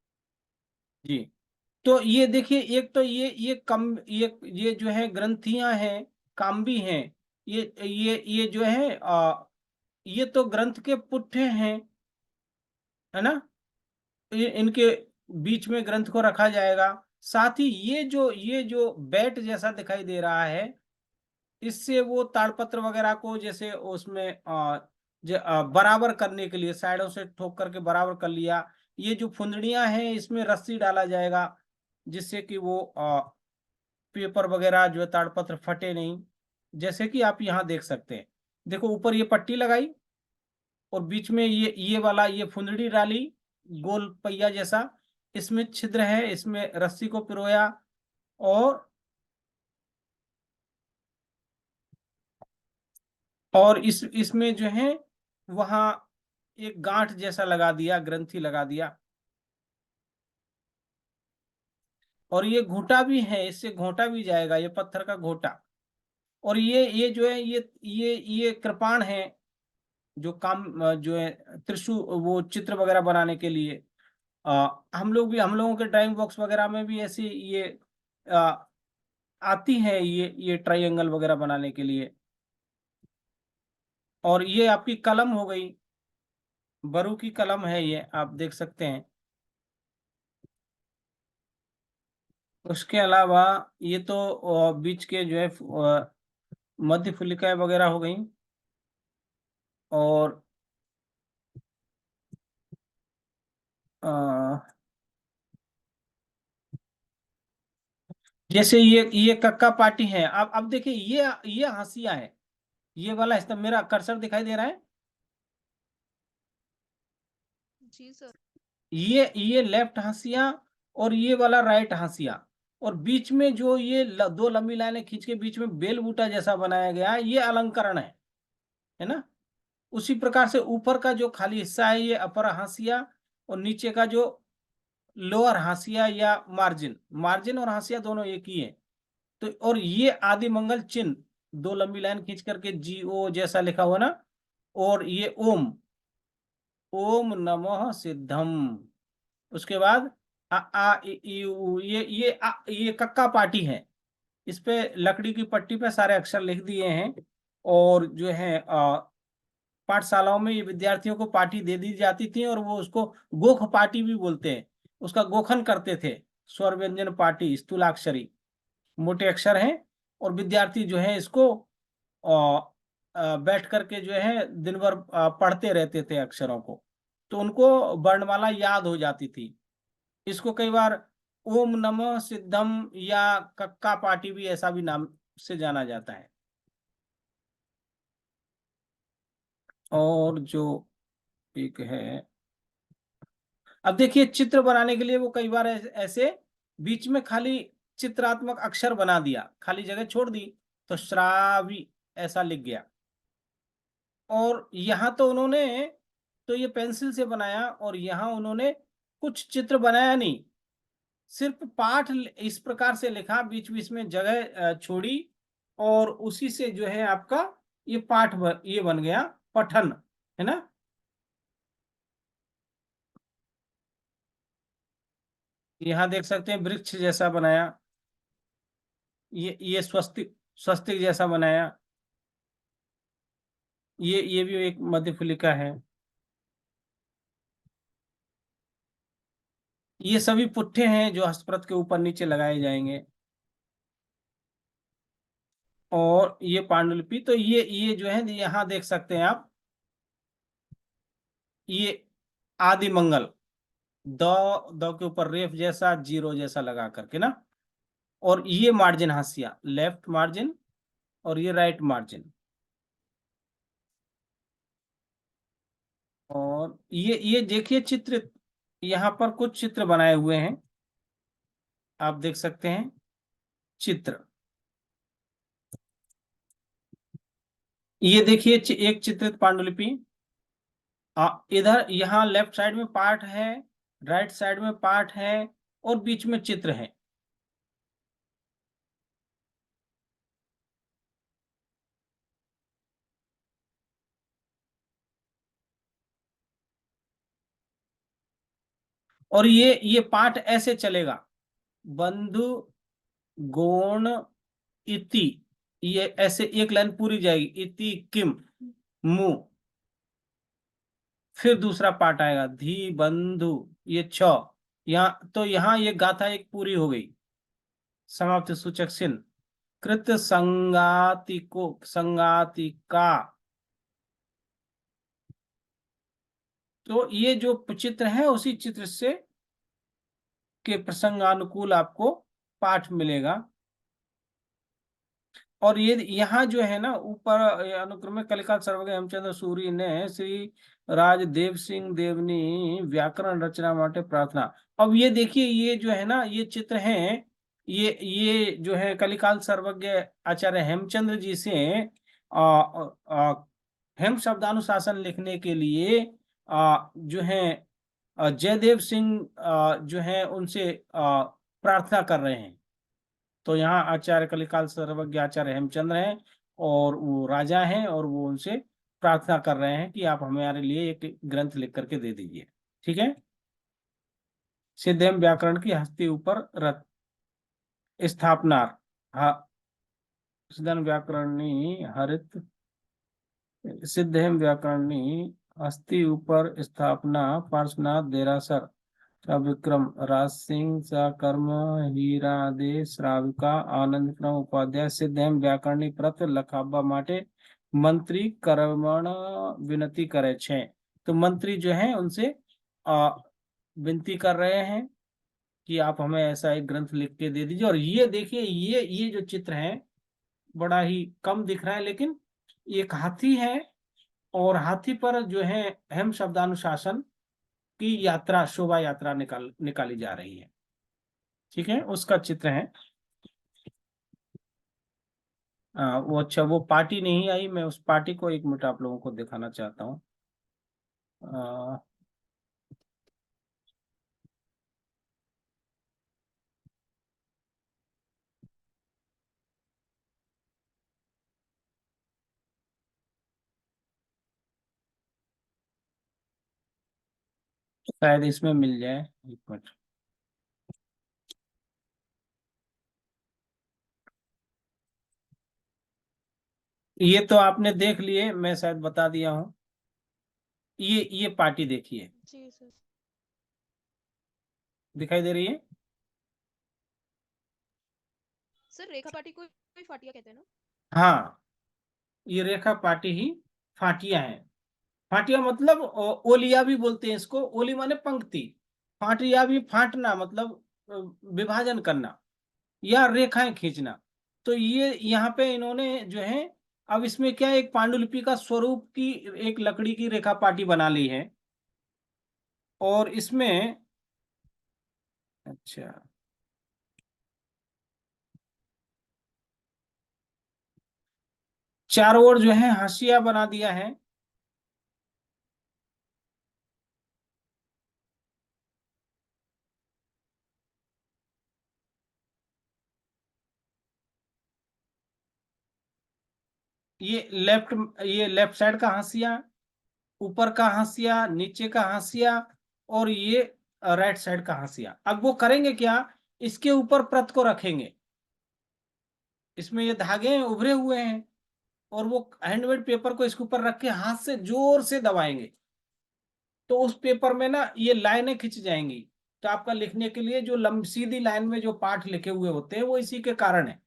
जी। तो ये देखिए, एक तो ये कम ये जो है ग्रंथियां हैं, काम्बी हैं। ये जो है ये तो ग्रंथ के पुट्ठे हैं, है ना। इनके बीच में ग्रंथ को रखा जाएगा। साथ ही ये जो बैट जैसा दिखाई दे रहा है, इससे वो ताड़पत्र वगैरह को जैसे उसमें बराबर करने के लिए साइडों से ठोक करके बराबर कर लिया। ये जो फुंदड़ियां हैं इसमें रस्सी डाला जाएगा, जिससे कि वो पेपर वगैरह जो है ताड़पत्र फटे नहीं। जैसे कि आप यहाँ देख सकते हैं, देखो ऊपर ये पट्टी लगाई और बीच में ये वाला ये फुंदड़ी डाली, गोल पहिया जैसा। इसमें छिद्र है, इसमें रस्सी को पिरोया। और इसमें जो है वहां एक गांठ जैसा लगा दिया, ग्रंथि लगा दिया। और ये घोटा भी है, इससे घोटा भी जाएगा, ये पत्थर का घोटा। और ये जो है ये कृपाण है, जो काम जो है त्रिशूल वो चित्र वगैरह बनाने के लिए। हम लोगों के ड्राइंग बॉक्स वगैरह में भी ऐसी ये आ, आती है, ये ट्रायंगल वगैरह बनाने के लिए। और ये आपकी कलम हो गई, बरू की कलम है, ये आप देख सकते हैं। उसके अलावा ये तो बीच के जो है मध्य फुलिकाएं वगैरह हो गई। और अ, जैसे ये कक्का पाटी है। अब देखिए ये हाशिया है, ये वाला स्तंभ, मेरा कर्सर दिखाई दे रहा है। जी सर। ये लेफ्ट हाशिया और ये वाला राइट हाशिया। और बीच में जो ये दो लंबी लाइनें खींच के बीच में बेल बूटा जैसा बनाया गया है, ये अलंकरण है ना। उसी प्रकार से ऊपर का जो खाली हिस्सा है ये अपर हाशिया, और नीचे का जो लोअर हाशिया या मार्जिन, मार्जिन और हाशिया दोनों एक ही है। तो और ये आदि मंगल चिन्ह, दो लंबी लाइन खींच करके GO जैसा लिखा हुआ ना। और ये ओम, ओम नमः सिद्धम, उसके बाद आ आ इ ई उ, ये कक्का पार्टी है। इस पे लकड़ी की पट्टी पे सारे अक्षर लिख दिए हैं। और जो है पाठशालाओं में ये विद्यार्थियों को पार्टी दे दी जाती थी, और वो उसको गोख पार्टी भी बोलते हैं। उसका गोखन करते थे। स्वर व्यंजन पार्टी, स्थूलाक्षरी, मोटे अक्षर हैं। और विद्यार्थी जो है इसको बैठ करके जो है दिन भर पढ़ते रहते थे अक्षरों को। तो उनको वर्णमाला याद हो जाती थी। इसको कई बार ओम नमः सिद्धम या कक्का पार्टी भी, ऐसा भी नाम से जाना जाता है। और जो एक है, अब देखिए चित्र बनाने के लिए वो कई बार ऐसे बीच में खाली चित्रात्मक अक्षर बना दिया, खाली जगह छोड़ दी, तो श्रावी ऐसा लिख गया। और यहां तो उन्होंने तो ये पेंसिल से बनाया, और यहां उन्होंने कुछ चित्र बनाया नहीं, सिर्फ पाठ इस प्रकार से लिखा, बीच बीच में जगह छोड़ी, और उसी से जो है आपका ये ये बन गया पठन, है ना। यहाँ देख सकते हैं वृक्ष जैसा बनाया, ये स्वस्तिक स्वस्तिक जैसा बनाया। ये भी एक मध्य फुलिका है। ये सभी पुट्ठे हैं जो हस्तप्रत के ऊपर नीचे लगाए जाएंगे। और ये पांडुलिपि, तो ये जो है यहाँ देख सकते हैं आप, ये आदि मंगल, द द के ऊपर रेफ जैसा जीरो जैसा लगा करके ना। और ये मार्जिन हाशिया, लेफ्ट मार्जिन, और ये राइट मार्जिन। और ये देखिए चित्र, यहाँ पर कुछ चित्र बनाए हुए हैं, आप देख सकते हैं चित्र। ये देखिए एक चित्रित पांडुलिपि। इधर यहाँ लेफ्ट साइड में पार्ट है, राइट साइड में पार्ट है, और बीच में चित्र है। और ये पाठ ऐसे चलेगा, बंधु गोण इति, ये ऐसे एक लाइन पूरी जाएगी, इति किम मु। फिर दूसरा पार्ट आएगा, धी बंधु, ये छ, यहाँ तो यहाँ ये गाथा एक पूरी हो गई, समाप्ति सूचक चिन्ह। कृत संगातिको, संगातिका। तो ये जो चित्र है उसी चित्र से के प्रसंगानुकूल आपको पाठ मिलेगा। और ये यहाँ जो है ना ऊपर अनुक्रम में कलिकाल सर्वज्ञ हेमचंद्र सूरी ने श्री राज देव सिंह देवनी व्याकरण रचना माटे प्रार्थना। अब ये देखिए ये जो है ना ये चित्र हैं, ये जो है कलिकाल सर्वज्ञ आचार्य हेमचंद्र जी से आ, आ, हेम शब्दानुशासन लिखने के लिए जो है जयदेव सिंह जो है उनसे प्रार्थना कर रहे हैं। तो यहाँ आचार्य कलिकाल सर्वज्ञ आचार्य हेमचंद्र हैं, और वो राजा हैं, और वो उनसे प्रार्थना कर रहे हैं कि आप हमारे लिए एक ग्रंथ लिख करके दे दीजिए। ठीक है। सिद्धेम व्याकरण की हस्ती ऊपर रथ स्थापना। हाँ, सिद्धन व्याकरणी हरित, सिद्धेम व्याकरणी हस्ती ऊपर स्थापना, पार्श्वनाथ देरासर चा विक्रम राज सिंह चा कर्म हीरा दे श्राविका आनंद क्रम उपाध्याय सिद्धेम व्याकरणी प्रत लखाबा माटे मंत्री करमण विनती करे छे। तो मंत्री जो है उनसे आ, विनती कर रहे हैं कि आप हमें ऐसा एक ग्रंथ लिख के दे दीजिए। और ये देखिए ये जो चित्र है बड़ा ही कम दिख रहा है, लेकिन एक हाथी है, और हाथी पर जो है अहम शब्दानुशासन की यात्रा, शोभा यात्रा निकाली जा रही है। ठीक है, उसका चित्र है। वो अच्छा, वो पार्टी नहीं आई, मैं उस पार्टी को एक मिनट आप लोगों को दिखाना चाहता हूँ। आ, शायद इसमें मिल जाए, एक मिनट। ये तो आपने देख लिए, मैं शायद बता दिया हूँ। ये पार्टी देखिए, जी सर। दिखाई दे रही है। सर रेखा पाटी को ही फाटिया कहते हैं ना? हाँ, ये रेखा पाटी ही फाटिया है। फाटिया मतलब ओलिया भी बोलते हैं इसको। ओली माने पंक्ति, फाटिया भी फाटना मतलब अ, विभाजन करना या रेखाएं खींचना। तो ये यहाँ पे इन्होंने जो है, अब इसमें क्या है, एक पांडुलिपि का स्वरूप की एक लकड़ी की रेखा पाटी बना ली है। और इसमें, अच्छा, चारों ओर जो है हाशिया बना दिया है। ये लेफ्ट साइड का हाशिया, ऊपर का हाशिया, नीचे का हाशिया, और ये राइट साइड का हाशिया। अब वो करेंगे क्या, इसके ऊपर प्रत को रखेंगे। इसमें ये धागे उभरे हुए हैं, और वो हैंडमेड पेपर को इसके ऊपर रख के हाथ से जोर से दबाएंगे, तो उस पेपर में ना ये लाइनें खिंच जाएंगी। तो आपका लिखने के लिए जो सीधी लाइन में जो पाठ लिखे हुए होते हैं वो इसी के कारण है।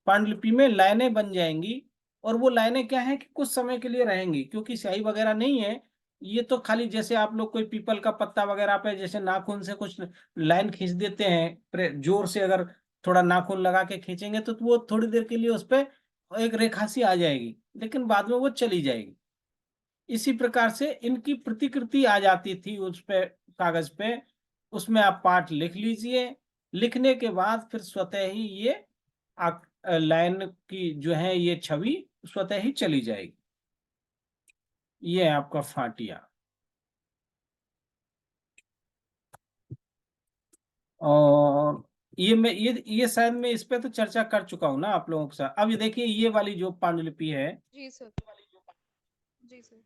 पांडुलिपि में लाइनें बन जाएंगी, और वो लाइनें क्या है कि कुछ समय के लिए रहेंगी, क्योंकि स्याही वगैरह नहीं है। ये तो खाली जैसे आप लोग कोई पीपल का पत्ता वगैरह पे जैसे नाखून से कुछ लाइन खींच देते हैं, जोर से अगर थोड़ा नाखून लगा के खींचेंगे तो वो थोड़ी देर के लिए उस पर एक रेखा सी आ जाएगी, लेकिन बाद में वो चली जाएगी। इसी प्रकार से इनकी प्रतिकृति आ जाती थी उस पे, कागज पे। उसमें आप पाठ लिख लीजिए। लिखने के बाद फिर स्वतः ही ये लाइन की जो है ये छवि स्वतः ही चली जाएगी। ये है आपका फाटिया। और ये शायद मैं इस पे तो चर्चा कर चुका हूं ना आप लोगों के साथ। अब ये देखिए, ये वाली जो पांडुलिपि है, जी सर। जी सर।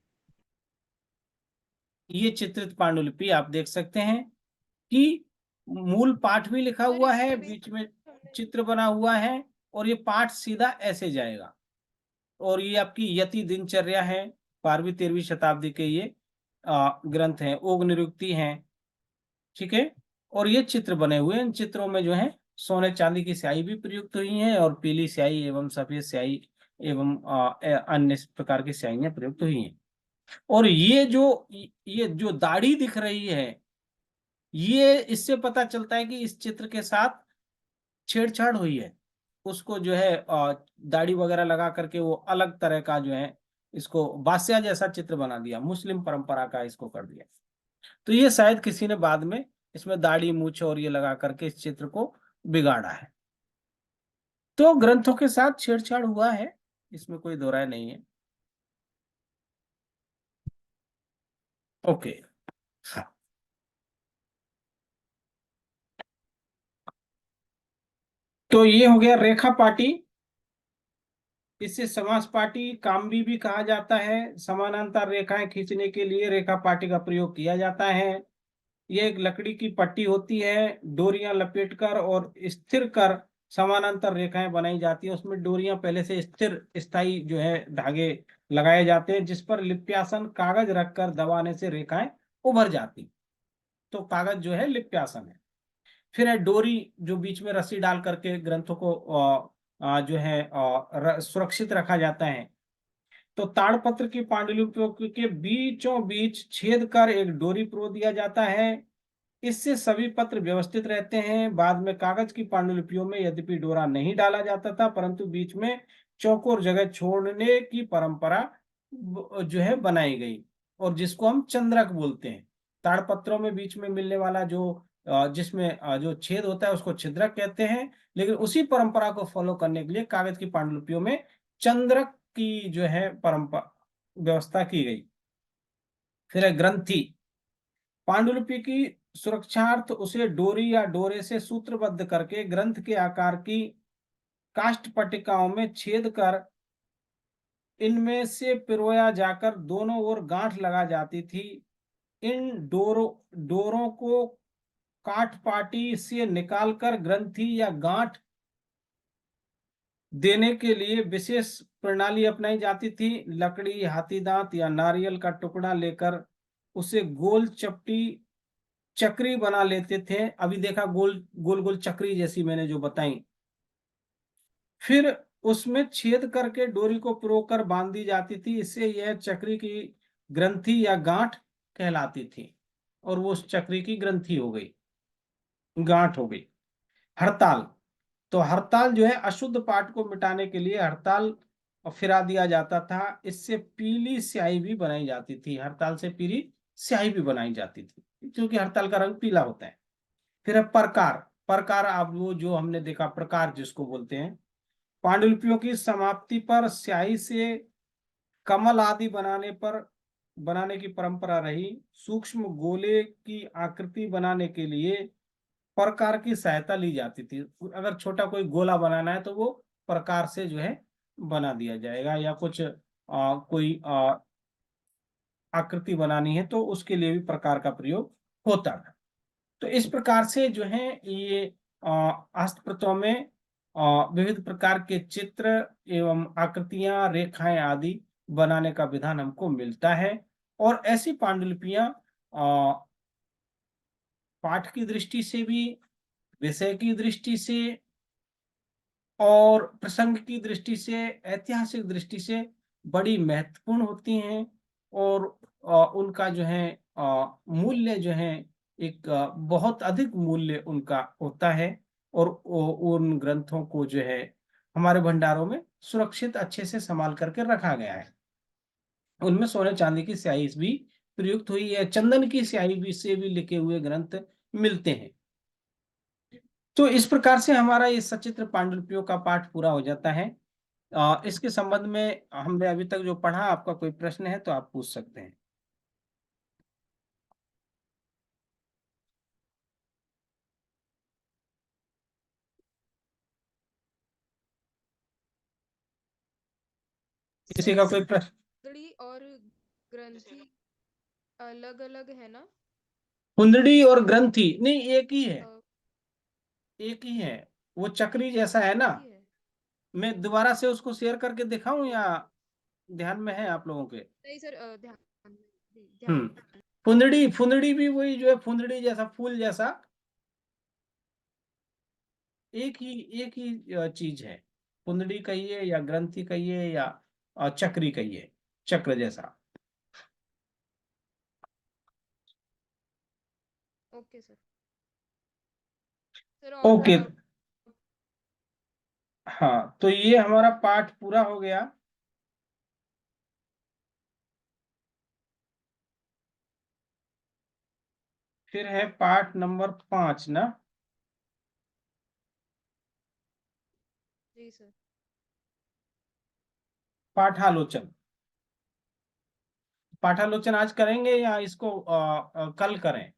ये चित्रित पांडुलिपि आप देख सकते हैं कि मूल पाठ भी लिखा सर हुआ है, इसमें भी बीच में हमने। चित्र बना हुआ है, और ये पाठ सीधा ऐसे जाएगा। और ये आपकी यति दिनचर्या है, 12वीं 13वीं शताब्दी के ये ग्रंथ हैं, ओग निरुक्ति हैं। ठीक है। और ये चित्र बने हुए हैं। इन चित्रों में जो है सोने चांदी की स्याही भी प्रयुक्त हुई है, और पीली स्याही एवं सफेद स्याही एवं अन्य प्रकार की स्याहियां प्रयुक्त हुई हैं। और ये जो दाढ़ी दिख रही है, ये इससे पता चलता है कि इस चित्र के साथ छेड़छाड़ हुई है। उसको जो है दाढ़ी वगैरह लगा करके वो अलग तरह का जो है इसको बास्या जैसा चित्र बना दिया, मुस्लिम परंपरा का इसको कर दिया। तो ये शायद किसी ने बाद में इसमें दाढ़ी मूछ और ये लगा करके इस चित्र को बिगाड़ा है। तो ग्रंथों के साथ छेड़छाड़ हुआ है, इसमें कोई दो राय नहीं है। ओके। तो ये हो गया रेखा पाटी। इसे समास पाटी कामबी भी कहा जाता है। समानांतर रेखाएं खींचने के लिए रेखा पाटी का प्रयोग किया जाता है। ये एक लकड़ी की पट्टी होती है, डोरियां लपेटकर और स्थिर कर समानांतर रेखाएं बनाई जाती हैं। उसमें डोरियां पहले से स्थिर स्थायी जो है धागे लगाए जाते हैं, जिस पर लिप्यासन कागज रखकर दबाने से रेखाएं उभर जाती। तो कागज जो है लिप्यासन है। फिर है डोरी, जो बीच में रस्सी डाल करके ग्रंथों को जो है सुरक्षित रखा जाता है। तो ताड़पत्र की पांडुलिपियों के बीचों बीच छेद कर एक डोरी प्रो दिया जाता है। इससे सभी पत्र व्यवस्थित रहते हैं। बाद में कागज की पांडुलिपियों में यद्यपि डोरा नहीं डाला जाता था, परंतु बीच में चौकोर जगह छोड़ने की परंपरा जो है बनाई गई, और जिसको हम चंद्रक बोलते हैं। ताड़पत्रों में बीच में मिलने वाला जो जिसमें जो छेद होता है उसको छिद्रक कहते हैं। लेकिन उसी परंपरा को फॉलो करने के लिए कागज की पांडुलिपियों में चंद्रक की जो है परंपरा व्यवस्था की गई। फिर है ग्रंथि। पांडुलिपि की सुरक्षार्थ उसे डोरी या डोरे से सूत्रबद्ध करके ग्रंथ के आकार की काष्ठ पट्टिकाओं में छेद कर इनमें से पिरोया जाकर दोनों ओर गांठ लगा जाती थी। इन डोरों को काठ पाटी से निकालकर ग्रंथि या गांठ देने के लिए विशेष प्रणाली अपनाई जाती थी। लकड़ी, हाथी दांत या नारियल का टुकड़ा लेकर उसे गोल चपटी चक्री बना लेते थे। अभी देखा गोल गोल गोल चक्री जैसी मैंने जो बताई। फिर उसमें छेद करके डोरी को पिरोकर बांध दी जाती थी। इससे यह चक्री की ग्रंथि या गांठ कहलाती थी और वो उस चक्री की ग्रंथि हो गई, गांठ हो गई। हड़ताल, तो हड़ताल जो है अशुद्ध पाठ को मिटाने के लिए हड़ताल फिरा दिया जाता था। इससे पीली स्याही भी बनाई जाती थी। हड़ताल से पीली स्याही भी बनाई जाती थी क्योंकि हड़ताल का रंग पीला होता है। फिर है प्रकार। प्रकार, अब वो जो हमने देखा प्रकार जिसको बोलते हैं। पांडुलिपियों की समाप्ति पर स्याही से कमल आदि बनाने की परंपरा रही। सूक्ष्म गोले की आकृति बनाने के लिए प्रकार की सहायता ली जाती थी। अगर छोटा कोई गोला बनाना है तो वो प्रकार से जो है बना दिया जाएगा, या कुछ कोई आकृति बनानी है तो उसके लिए भी प्रकार का प्रयोग होता है। तो इस प्रकार से जो है ये हस्तप्रतों में विविध प्रकार के चित्र एवं आकृतियां, रेखाएं आदि बनाने का विधान हमको मिलता है। और ऐसी पांडुलिपियां पाठ की दृष्टि से भी, विषय की दृष्टि से और प्रसंग की दृष्टि से, ऐतिहासिक दृष्टि से बड़ी महत्वपूर्ण होती हैं। और उनका जो है मूल्य जो है एक बहुत अधिक मूल्य उनका होता है। और उन ग्रंथों को जो है हमारे भंडारों में सुरक्षित अच्छे से संभाल करके रखा गया है। उनमें सोने चांदी की स्याही भी प्रयुक्त हुई है। चंदन की स्याही भी से भी लिखे हुए ग्रंथ मिलते हैं। तो इस प्रकार से हमारा ये सचित्र पांडुलिपियों का पाठ पूरा हो जाता है। इसके संबंध में हमने अभी तक जो पढ़ा, आपका कोई प्रश्न है तो आप पूछ सकते हैं। किसी सर का कोई प्रश्न? कुंडली और ग्रंथि अलग अलग है ना? कुंडली और ग्रंथि नहीं, एक ही है। अ, एक ही है, वो चक्री जैसा है ना। एक ही है। मैं दोबारा से उसको शेयर करके दिखाऊं या ध्यान में है आप लोगों के? नहीं सर, ध्यान में, जी, हम्म। ध्यान फुंदड़ी, फुंदड़ी भी वही जो है, फुंदड़ी जैसा, फूल जैसा, एक ही चीज है। कुंडली कहिए या ग्रंथि कहिए या चक्री कहिए, चक्र जैसा। Okay sir. सर और ओके। हाँ, तो ये हमारा पाठ पूरा हो गया। फिर है पाठ नंबर 5 ना, जी सर। पाठालोचन। पाठालोचन आज करेंगे या इसको कल करें?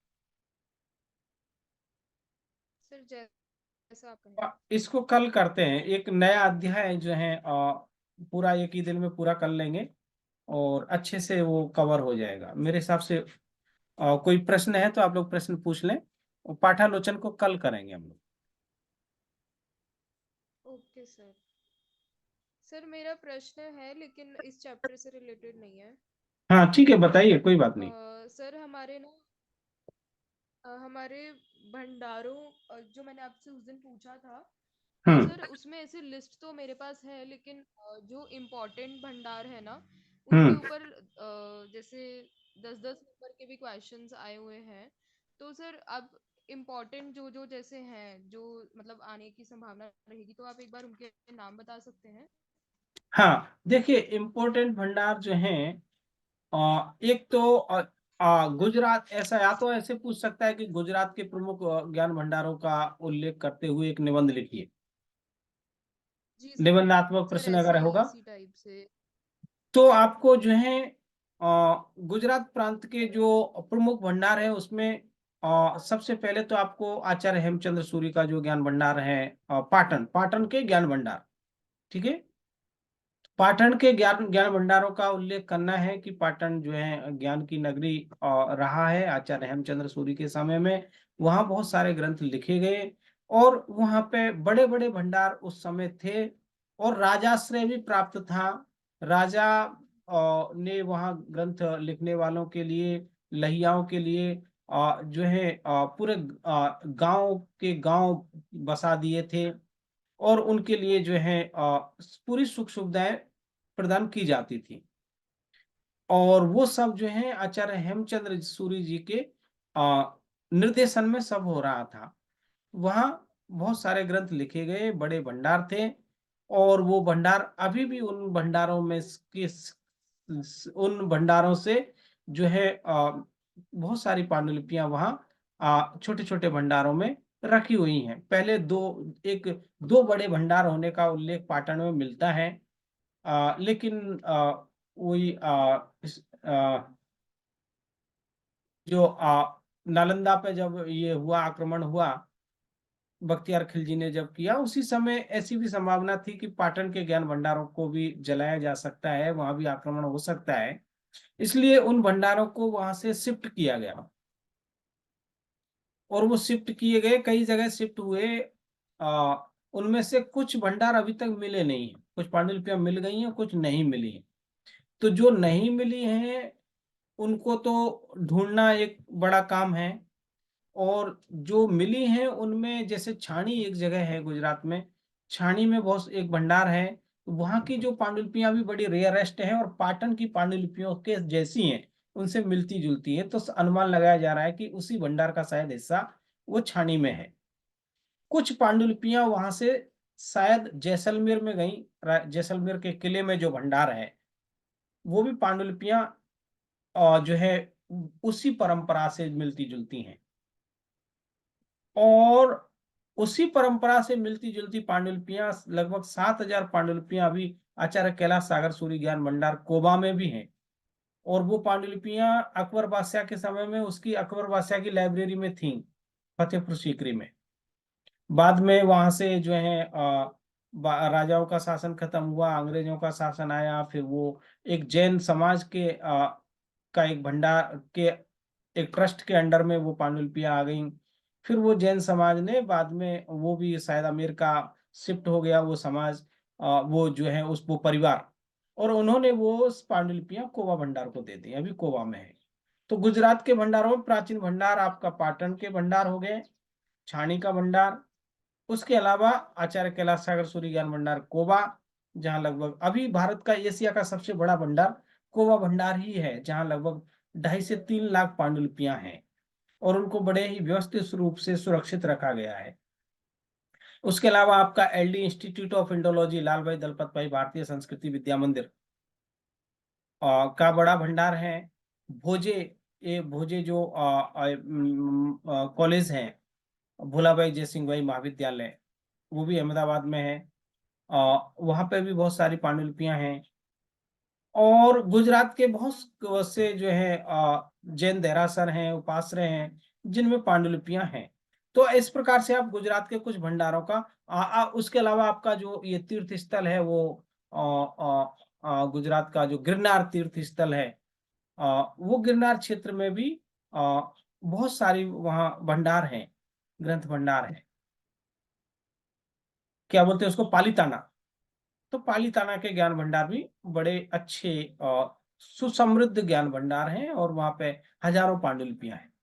सर जैसा आप कहें। इसको कल करते हैं। एक नया अध्याय जो है पूरा एक ही दिन में पूरा कर लेंगे और अच्छे से वो कवर हो जाएगा मेरे हिसाब से। कोई प्रश्न है तो आप लोग प्रश्न पूछ लें। और पाठालोचन को कल करेंगे हम लोग। Okay sir. सर मेरा प्रश्न है लेकिन इस चैप्टर से रिलेटेड नहीं है। हाँ ठीक है, बताइए, कोई बात नहीं। सर हमारे ना हमारे भंडारों, जो मैंने आपसे उस दिन पूछा था, तो हम्म। सर उसमें ऐसे लिस्ट तो मेरे पास है, लेकिन जो इम्पोर्टेंट भंडार है ना, उसके हम्म। ऊपर जैसे 10-10 नंबर के भी क्वेश्चंस आए हुए हैं। तो सर अब इम्पोर्टेंट जो जो जैसे हैं, जो मतलब आने की संभावना रहेगी, तो आप एक बार उनके नाम बता सकते हैं? हाँ देखिए, इम्पोर्टेंट भंडार जो हैं, एक तो गुजरात, ऐसा या तो ऐसे पूछ सकता है कि गुजरात के प्रमुख ज्ञान भंडारों का उल्लेख करते हुए एक निबंध लिखिए। जी सर। निबंधात्मक सर प्रश्न ऐसे अगर ही होगा इसी टाइप से। तो आपको जो है गुजरात प्रांत के जो प्रमुख भंडार है उसमें सबसे पहले तो आपको आचार्य हेमचंद्र सूरी का जो ज्ञान भंडार है, पाटन, पाटन के ज्ञान भंडार, ठीक है। पाटन के ज्ञान ज्ञान भंडारों का उल्लेख करना है कि पाटन जो है ज्ञान की नगरी रहा है आचार्य हेमचंद्र सूरी के समय में। वहाँ बहुत सारे ग्रंथ लिखे गए और वहाँ पे बड़े बड़े भंडार उस समय थे और राजाश्रय भी प्राप्त था। राजा ने वहाँ ग्रंथ लिखने वालों के लिए, लहियाओं के लिए जो है पूरे गांव के गांव बसा दिए थे और उनके लिए जो है पूरी सुख सुविधाएं प्रदान की जाती थी। और वो सब जो है आचार्य हेमचंद्र सूरी जी के निर्देशन में सब हो रहा था। वहाँ बहुत सारे ग्रंथ लिखे गए, बड़े भंडार थे और वो भंडार अभी भी उन भंडारों में उन भंडारों से जो है बहुत सारी पांडुलिपियां वहाँ छोटे छोटे भंडारों में रखी हुई हैं। पहले एक दो बड़े भंडार होने का उल्लेख पाटन में मिलता है, लेकिन वही जो नालंदा पे जब ये हुआ, आक्रमण हुआ, बख्तियार खिलजी ने जब किया, उसी समय ऐसी भी संभावना थी कि पाटन के ज्ञान भंडारों को भी जलाया जा सकता है, वहां भी आक्रमण हो सकता है। इसलिए उन भंडारों को वहां से शिफ्ट किया गया और वो शिफ्ट किए गए, कई जगह शिफ्ट हुए। आ, उनमें से कुछ भंडार अभी तक मिले नहीं हैं, कुछ पांडुलिपियां मिल गई हैं, कुछ नहीं मिली हैं। तो जो नहीं मिली हैं उनको तो ढूंढना एक बड़ा काम है। और जो मिली हैं उनमें जैसे छाणी एक जगह है गुजरात में, छाणी में बहुत एक भंडार है। वहां की जो पांडुलिपियां भी बड़ी रेयरेस्ट है और पाटन की पांडुलिपियों के जैसी हैं, उनसे मिलती जुलती है। तो अनुमान लगाया जा रहा है कि उसी भंडार का शायद हिस्सा वो छाणी में है। कुछ पांडुलिपियां वहां से शायद जैसलमेर में गई, जैसलमेर के किले में जो भंडार है वो भी पांडुलिपियां जो है उसी परंपरा से मिलती जुलती हैं। और उसी परंपरा से मिलती जुलती पांडुलिपियां लगभग 7,000 पांडुलिपियां अभी आचार्य कैलाश सागर सूरी ज्ञान भंडार कोबा में भी हैं। और वो पांडुलिपियां अकबर बादशाह के समय में उसकी अकबर बादशाह की लाइब्रेरी में थी, फतेहपुर सीकरी में। बाद में वहां से जो है राजाओं का शासन खत्म हुआ, अंग्रेजों का शासन आया, फिर वो एक जैन समाज के का एक भंडार के एक ट्रस्ट के अंडर में वो पांडुलिपियां आ गई। फिर वो जैन समाज ने बाद में वो भी शायद अमेरिका शिफ्ट हो गया, वो समाज, वो जो है उस वो परिवार, और उन्होंने वो उस पांडुलिपियां कोवा भंडार को दे दी, अभी कोवा में है। तो गुजरात के भंडारों में प्राचीन भंडार आपका पाटन के भंडार हो गए, छाणी का भंडार। उसके अलावा आचार्य कैलाश सागर सूर्य ज्ञान भंडार कोबा, जहां लगभग अभी भारत का एशिया का सबसे बड़ा भंडार कोबा भंडार ही है, जहां लगभग 2.5 से 3 लाख पांडुलिपियां हैं और उनको बड़े ही व्यवस्थित रूप से सुरक्षित रखा गया है। उसके अलावा आपका एलडी इंस्टीट्यूट ऑफ इंडोलॉजी, लाल भाई दलपत भाई भारतीय संस्कृति विद्या मंदिर का बड़ा भंडार है। भोजे, ये भोजे जो कॉलेज है, भोलाबाई जयसिंह भाई महाविद्यालय, वो भी अहमदाबाद में है। वहां पे भी बहुत सारी पांडुलिपियां हैं। और गुजरात के बहुत से जो है जैन देरासर हैं, उपाश्रय हैं, जिनमें पांडुलिपियां हैं। तो इस प्रकार से आप गुजरात के कुछ भंडारों का उसके अलावा आपका जो ये तीर्थ स्थल है वो गुजरात का जो गिरनार तीर्थ स्थल है, वो गिरनार क्षेत्र में भी बहुत सारी वहाँ भंडार हैं, ग्रंथ भंडार है। क्या बोलते हैं उसको, पालीताना। तो पालीताना के ज्ञान भंडार भी बड़े अच्छे और सुसमृद्ध ज्ञान भंडार हैं और वहां पे हजारों पांडुलिपियां हैं।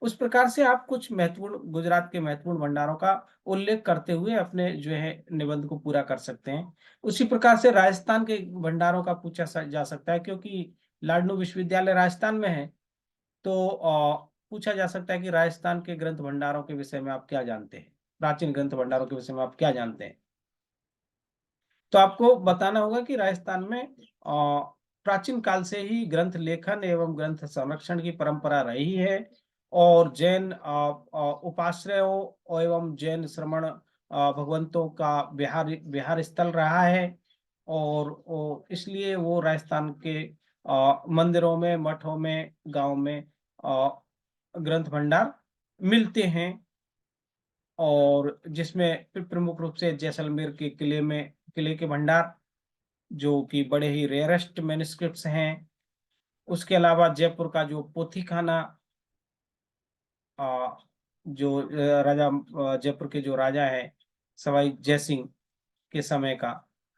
उस प्रकार से आप कुछ महत्वपूर्ण गुजरात के महत्वपूर्ण भंडारों का उल्लेख करते हुए अपने जो है निबंध को पूरा कर सकते हैं। उसी प्रकार से राजस्थान के भंडारों का पूछा जा सकता है, क्योंकि लाडनू विश्वविद्यालय राजस्थान में है। तो पूछा जा सकता है कि राजस्थान के ग्रंथ भंडारों के विषय में आप क्या जानते हैं, प्राचीन ग्रंथ भंडारों के विषय में आप क्या जानते हैं। तो आपको बताना होगा कि राजस्थान में प्राचीन काल से ही ग्रंथ लेखन एवं ग्रंथ संरक्षण की परंपरा रही है और जैन उपाश्रयों एवं जैन श्रमण भगवंतों का विहार विहार स्थल रहा है। और इसलिए वो राजस्थान के मंदिरों में, मठों में, गांव में अ, ग्रंथ भंडार मिलते हैं। और जिसमें प्रमुख रूप से जैसलमेर के किले के भंडार, जो कि बड़े ही रेयरेस्ट मैन्युस्क्रिप्ट्स हैं। उसके अलावा जयपुर का जो पोथी खाना, जो राजा जयपुर के जो राजा है सवाई जयसिंह के समय का,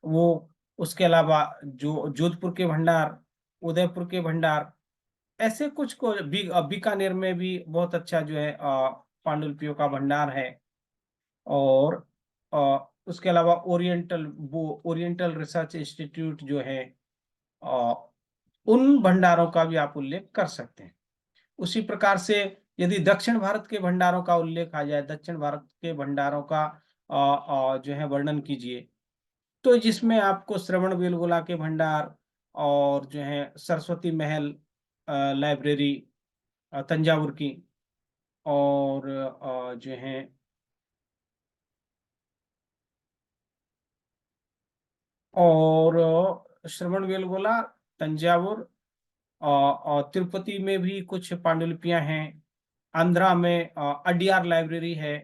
वो। उसके अलावा जो जोधपुर के भंडार, उदयपुर के भंडार, ऐसे कुछ को बीकानेर में भी बहुत अच्छा जो है पांडुलिपियों का भंडार है। और उसके अलावा ओरिएंटल रिसर्च इंस्टीट्यूट जो है, अ, उन भंडारों का भी आप उल्लेख कर सकते हैं। उसी प्रकार से यदि दक्षिण भारत के भंडारों का उल्लेख आ जाए, दक्षिण भारत के भंडारों का जो है वर्णन कीजिए, तो जिसमें आपको श्रवण बेलगोला के भंडार, और जो है सरस्वती महल लाइब्रेरी तंजावुर की, और जो है और श्रवण बेलगोला, तंजावुर, और तिरुपति में भी कुछ पांडुलिपियां हैं। आंध्रा में अडियार लाइब्रेरी है।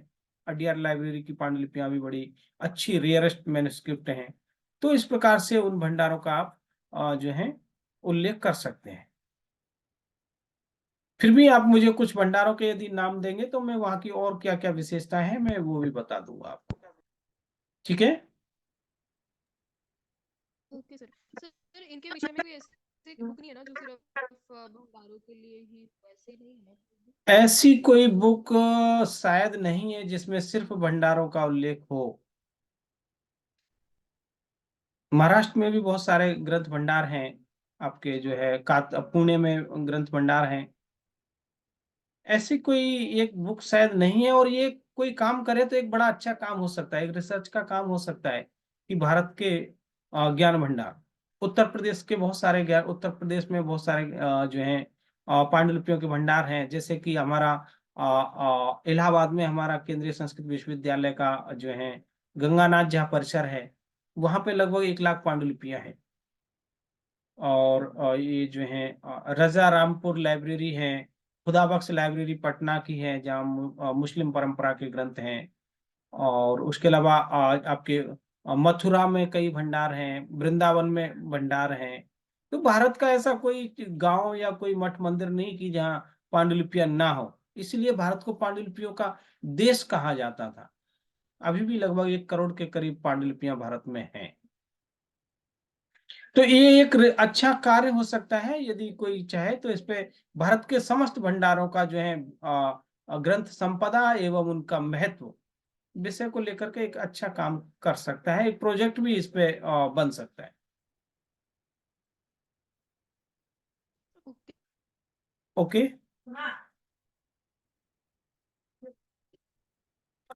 अडियार लाइब्रेरी की पांडुलिपियां भी बड़ी अच्छी रेयरेस्ट मैन्युस्क्रिप्ट हैं। तो इस प्रकार से उन भंडारों का आप जो है उल्लेख कर सकते हैं। फिर भी आप मुझे कुछ भंडारों के यदि नाम देंगे तो मैं वहां की और क्या क्या विशेषताएं हैं मैं वो भी बता दूंगा आपको। ठीक है। Okay sir. सर इनके विषय में कोई ऐसी बुक नहीं है ना जो सिर्फ भंडारों के लिए ही, वैसे नहीं है ना? ऐसी कोई बुक शायद नहीं है जिसमें सिर्फ भंडारों का उल्लेख हो। महाराष्ट्र में भी बहुत सारे ग्रंथ भंडार हैं। आपके जो है पुणे में ग्रंथ भंडार हैं। ऐसी कोई एक बुक शायद नहीं है। और ये कोई काम करे तो एक बड़ा अच्छा काम हो सकता है, एक रिसर्च का काम हो सकता है कि भारत के ज्ञान भंडार, उत्तर प्रदेश के बहुत सारे ज्ञान, उत्तर प्रदेश में बहुत सारे जो हैं पांडुलिपियों के भंडार हैं। जैसे कि हमारा इलाहाबाद में हमारा केंद्रीय संस्कृत विश्वविद्यालय का जो है गंगानाथ जहाँ परिसर है, वहां पे लगभग 1 लाख पांडुलिपियां हैं। और ये जो है रजा रामपुर लाइब्रेरी है। खुदाबख्श लाइब्रेरी पटना की है जहाँ मुस्लिम परंपरा के ग्रंथ हैं। और उसके अलावा आपके मथुरा में कई भंडार हैं, वृंदावन में भंडार हैं। तो भारत का ऐसा कोई गांव या कोई मठ मंदिर नहीं कि जहाँ पांडुलिपियां ना हो। इसलिए भारत को पांडुलिपियों का देश कहा जाता था। अभी भी लगभग 1 करोड़ के करीब पांडुलिपियां भारत में हैं। तो ये एक अच्छा कार्य हो सकता है यदि कोई चाहे तो इस पे भारत के समस्त भंडारों का जो है ग्रंथ संपदा एवं उनका महत्व विषय को लेकर के एक अच्छा काम कर सकता है। एक प्रोजेक्ट भी इस पे बन सकता है। ओके। ओके।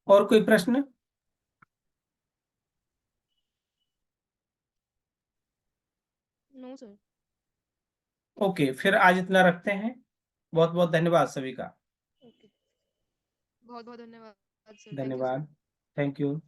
और कोई प्रश्न? No sir. ओके, फिर आज इतना रखते हैं। बहुत बहुत धन्यवाद सभी का। ओके। बहुत बहुत धन्यवाद सर, थैंक यू सर। धन्यवाद। Thank you.